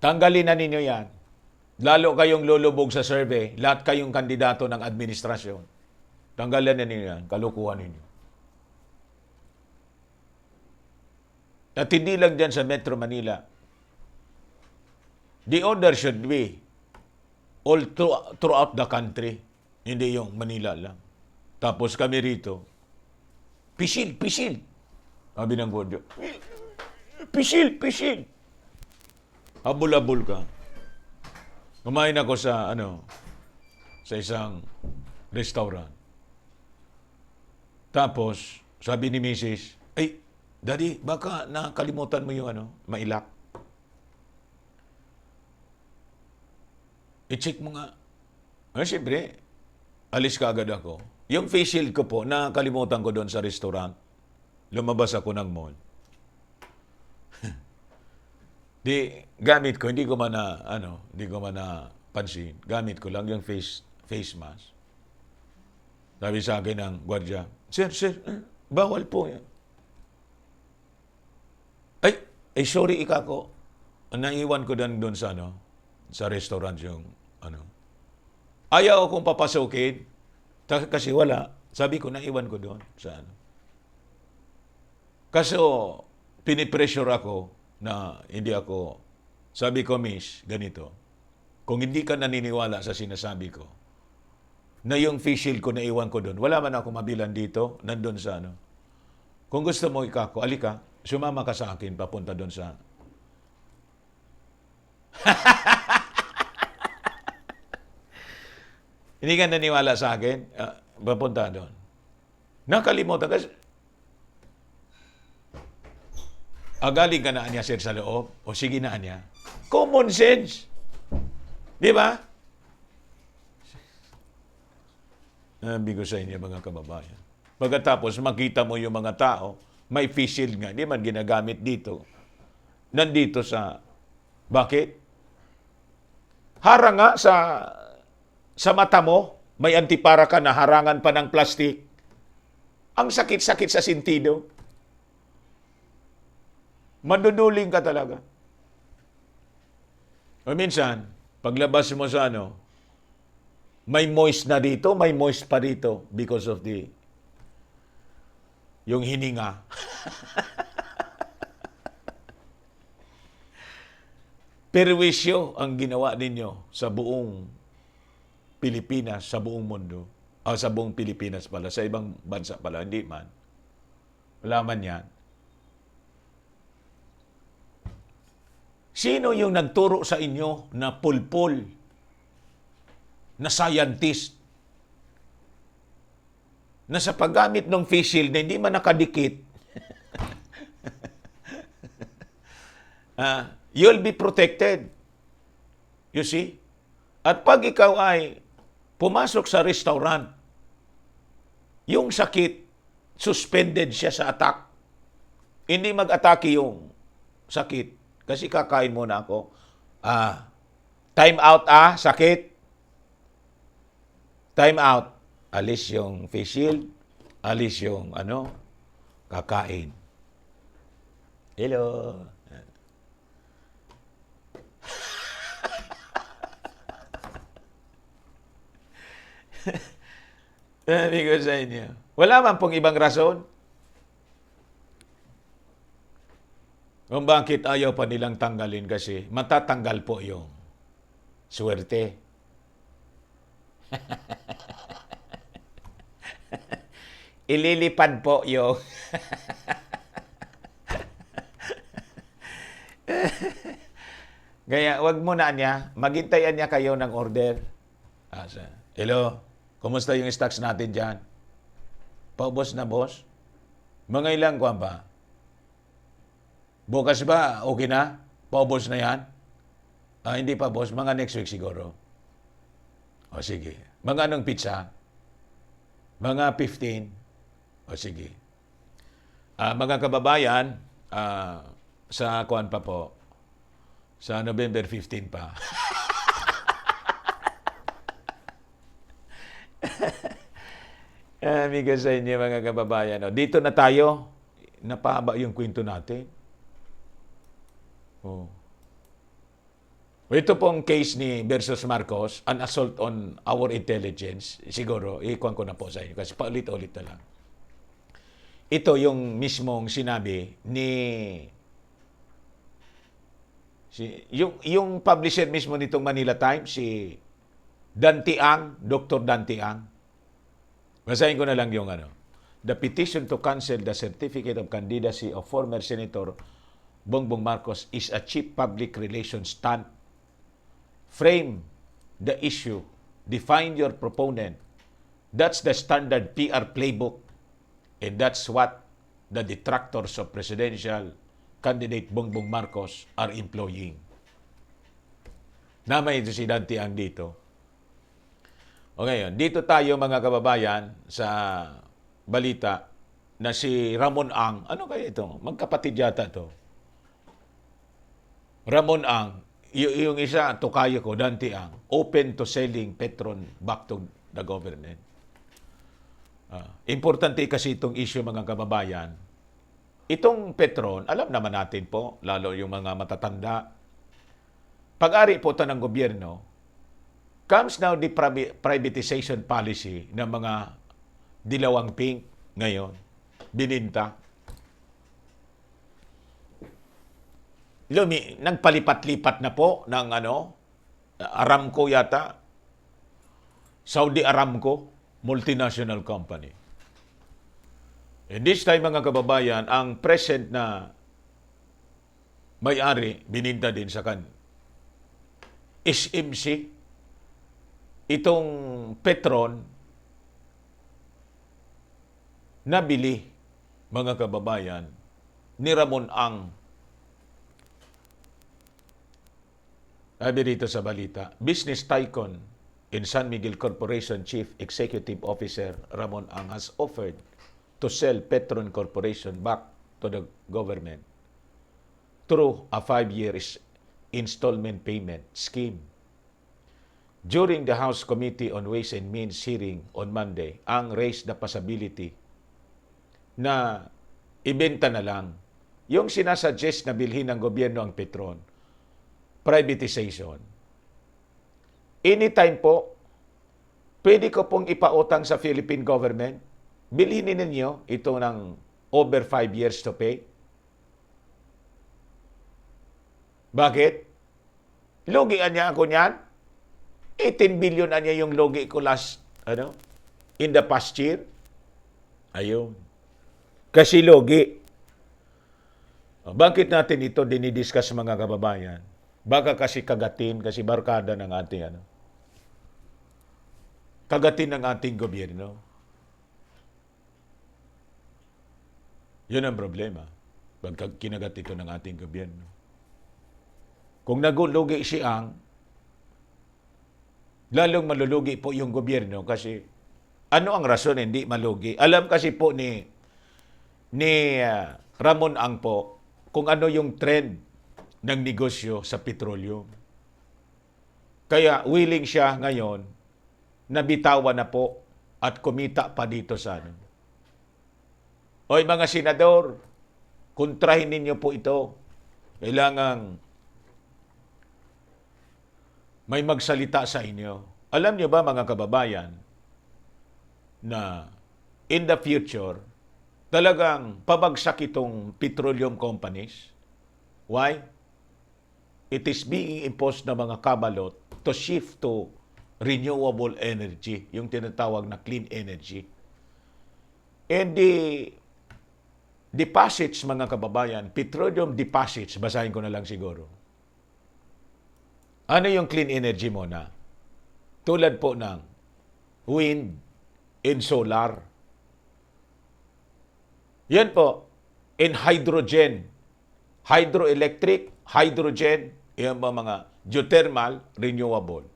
Tanggalin na ninyo yan. Lalo kayong lulubog sa survey, lahat kayong kandidato ng administrasyon. Tanggalan na ninyo yan, kalukuhan ninyo. At hindi lang dyan sa Metro Manila. The order should be all throughout the country. Hindi yung Manila lang. Tapos kami rito, pisil, pisil. Sabi ng Gordio, pisil, pisil. Habul-habul ka. Kumain ako sa, sa isang restaurant. Tapos, sabi ni Mrs., ay, Daddy, baka nakalimutan mo yung mailak. I-check mo nga. Siyempre, alis ka agad ako. Yung face shield ko po, nakalimutan ko doon sa restaurant. Lumabas ako ng mall. Gamit ko, hindi ko man na pansin. Gamit ko lang yung face mask. Sabi sa akin ng gwardiya, Sir, bawal po yan. Ay, sorry ikako. Naiwan ko doon sa sa restaurant yung Ayaw akong papasukin kasi wala. Sabi ko, naiwan ko doon sa Kaso, pinipressure ako na hindi ako, sabi ko, Miss, ganito, kung hindi ka naniniwala sa sinasabi ko, na yung face shield ko naiwan ko doon, wala man ako mabilan dito, nandun sa Kung gusto mo ikako, alika, sumama ka sa akin, papunta doon sa Hindi ka naniwala sa akin, papunta doon. Nakalimutan kasi, galing ka na niya, sir, sa loob, o sige na niya. Common sense. Di ba? Sabi ko sa inyo, mga kababayan. Pagkatapos, makita mo yung mga tao, may face shield nga, di man ginagamit dito. Nandito sa, bakit? Harang nga sa mata mo, may antipara ka na harangan pa ng plastic. Ang sakit-sakit sa sentido. Maduduling ka talaga. O minsan, paglabas mo sa may moist na dito, may moist pa dito because of yung hininga. Perwisyo ang ginawa ninyo sa buong Pilipinas, sa buong mundo. Sa buong Pilipinas pala, sa ibang bansa pala, hindi man. Wala man yan. Sino yung nagturo sa inyo na pulpul, na scientist, na sa paggamit ng face shield na hindi man nakadikit, you'll be protected. You see? At pag ikaw ay pumasok sa restaurant, yung sakit, suspended siya sa attack. Hindi mag-atake yung sakit. Kasi kakain muna ako. Time out, sakit. Time out. Alis yung face shield. Alis yung kakain. Hello. Sabi ko sa inyo, wala man pong ibang rason kung bakit ayaw pa nilang tanggalin kasi matatanggal po yung swerte. Ililipad po yung Kaya wag mo na niya, maghintayan niya kayo ng order. Hello, kumusta yung stocks natin dyan? Paubos na, boss? Mga ilang kuwan ba? Bukas ba? Okay na? Paubos na yan? Hindi pa, boss. Mga next week siguro. O sige. Mga anong pizza? Mga 15? O sige. Mga kababayan, sa kuwan pa po, sa November 15 pa. Amigo sa inyo mga kababayan. Dito na tayo. Napahaba yung kwento natin. Ito pong case ni versus Marcos, an assault on our intelligence, siguro, ikuhan ko na po sa inyo kasi paulit-ulit na lang. Ito yung mismong sinabi ni yung publisher mismo nitong Manila Times, si Dante Ang, Dr. Dante Ang. Basahin ko na lang yung ano. The petition to cancel the certificate of candidacy of former Senator Bongbong Marcos is a cheap public relations stunt. Frame the issue. Define your proponent. That's the standard PR playbook. And that's what the detractors of presidential candidate Bongbong Marcos are employing. Namay ito si Dante Ang dito. O ngayon, dito tayo mga kababayan sa balita na si Ramon Ang, ano kaya ito? Magkapatid yata to. Ramon Ang, yung isa, tukayo ko, Dante Ang, open to selling Petron back to the government. Importante kasi itong issue mga kababayan. Itong Petron, alam naman natin po, lalo yung mga matatanda, pag-ari po ito ng gobyerno, comes now the privatization policy ng mga dilawang pink ngayon, bininta. Nagpalipat-lipat na po ng Aramco yata, Saudi Aramco, multinational company. And this time mga kababayan, ang present na may-ari, bininta din sa SMC, itong Petron, nabili, mga kababayan, ni Ramon Ang. Sabi dito sa balita, business tycoon in San Miguel Corporation Chief Executive Officer Ramon Ang has offered to sell Petron Corporation back to the government through a 5-year installment payment scheme. During the House Committee on Ways and Means hearing on Monday, Ang raised the possibility na ibenta na lang yung sinasuggest na bilhin ng gobyerno ang Petron, privatization. Anytime po, pwede ko pong ipautang sa Philippine government, bilhin ninyo ito ng over 5 years to pay. Bakit? Lugian niya ako niyan. 18 billion na niya yung logi ko in the past year. Ayun. Kasi logi. Bakit natin ito dinidiscuss mga kababayan? Baka kasi kagatin, kasi barkada ng ating kagatin ng ating gobyerno. Yun ang problema. Pag kinagat ito ng ating gobyerno. Kung nagulugi si Ang, lalong malulugi po yung gobyerno kasi ano ang rason hindi malugi? Alam kasi po ni Ramon Ang po kung ano yung trend ng negosyo sa petroleum. Kaya willing siya ngayon na bitawan na po at kumita pa dito sa Oy mga senador, kontrahin ninyo po ito. Kailangang may magsalita sa inyo. Alam niyo ba mga kababayan na in the future, talagang pabagsak itong petroleum companies? Why? It is being imposed na mga kabalot to shift to renewable energy, yung tinatawag na clean energy. And the deposits, mga kababayan, petroleum deposits, basahin ko na lang siguro. Ano yung clean energy mo na? Tulad po ng wind and solar. Yan po, in hydrogen, hydroelectric, hydrogen, yan po mga geothermal, renewable.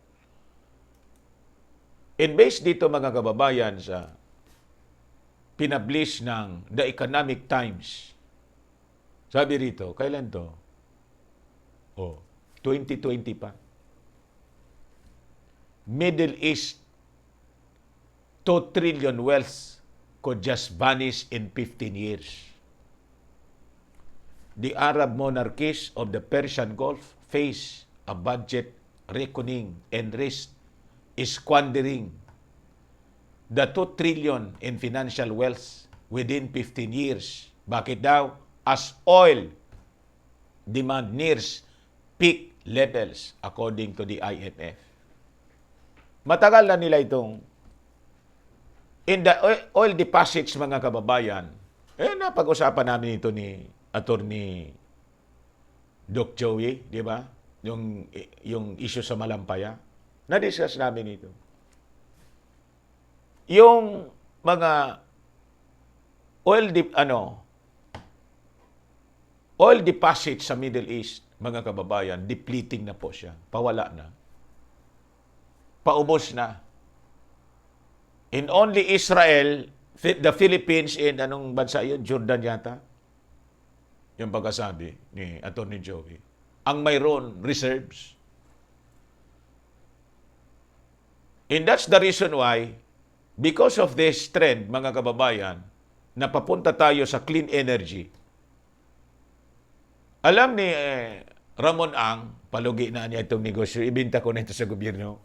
And based dito mga kababayan sa pinablish ng The Economic Times, sabi rito, kailan to? 2020 pa. Middle East, 2 trillion wealth could just vanish in 15 years. The Arab monarchies of the Persian Gulf face a budget reckoning and risk squandering the 2 trillion in financial wealth within 15 years. Bakit daw? As oil demand nears peak levels according to the IMF. Matagal na nila itong in the oil deposits, mga kababayan. Napag-usapan namin ito ni Attorney Doc Joey, di ba? Yung issue sa Malampaya. Na-discuss namin ito. Yung mga oil deposits sa Middle East, mga kababayan, depleting na po siya. Pawala na. Paubos na. In only Israel, the Philippines, and anong bansa yun? Jordan yata? Yung pagkasabi ni Attorney Joey. Ang mayroon reserves. And that's the reason why, because of this trend, mga kababayan, na papunta tayo sa clean energy. Alam ni Ramon Ang, palugi na niya itong negosyo, ibinta ko na ito sa gobyerno.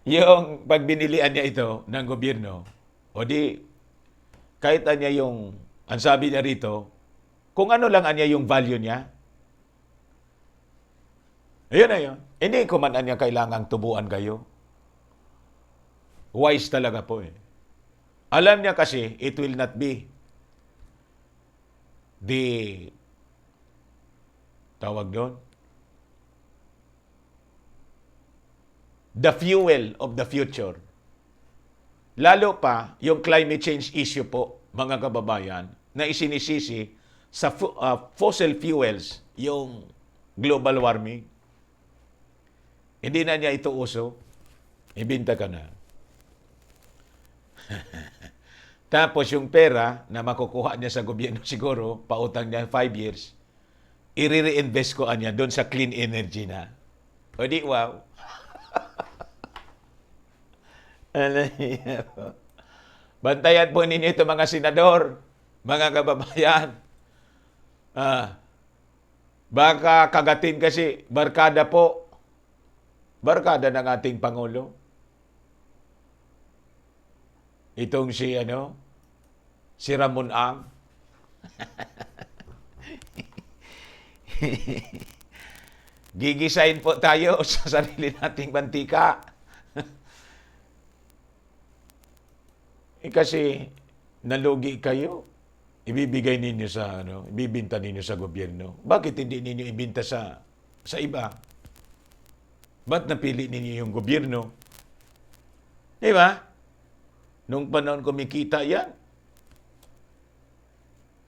Yung pagbinilian niya ito ng gobyerno, o di, kahit anya yung, ang sabi niya rito, kung ano lang anya yung value niya, ayun na yun. Hindi ko man anya kailangang tubuan kayo. Wise talaga po eh. Alam niya kasi, it will not be the tawag doon, the fuel of the future. Lalo pa, yung climate change issue po, mga kababayan, na isinisisi sa fossil fuels, yung global warming. Hindi na niya ito uso, ibinta ka na. Tapos yung pera na makukuha niya sa gobyerno siguro, pautang niya 5 years, i-reinvest ko niya doon sa clean energy na. O di, wow. Bantayan po ninyo ito, mga senador, mga kababayan. Baka kagatin kasi, barkada po. Barkada ng ating Pangulo. Itong si Ramon Ang. Gigisain po tayo sa sarili nating mantika. Kasi nalugi kayo. Ibibigay ninyo sa ibibinta ninyo sa gobyerno. Bakit hindi ninyo ibinta sa iba? Ba't napili ninyo yung gobyerno? Di ba? Nung panahon kumikita yan.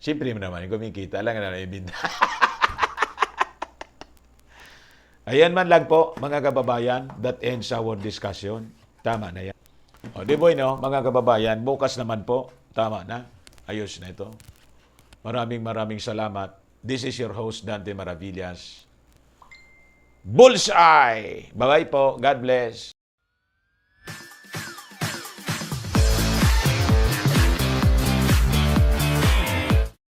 Siyempre naman, kumikita lang na ibinta. Ayan man lang po, mga kababayan. That ends our discussion. Tama na yan. O, di boy, no? Mga kababayan, bukas naman po. Tama na. Ayos na ito. Maraming salamat. This is your host, Dante Maravillas. Bullseye! Bye-bye po. God bless.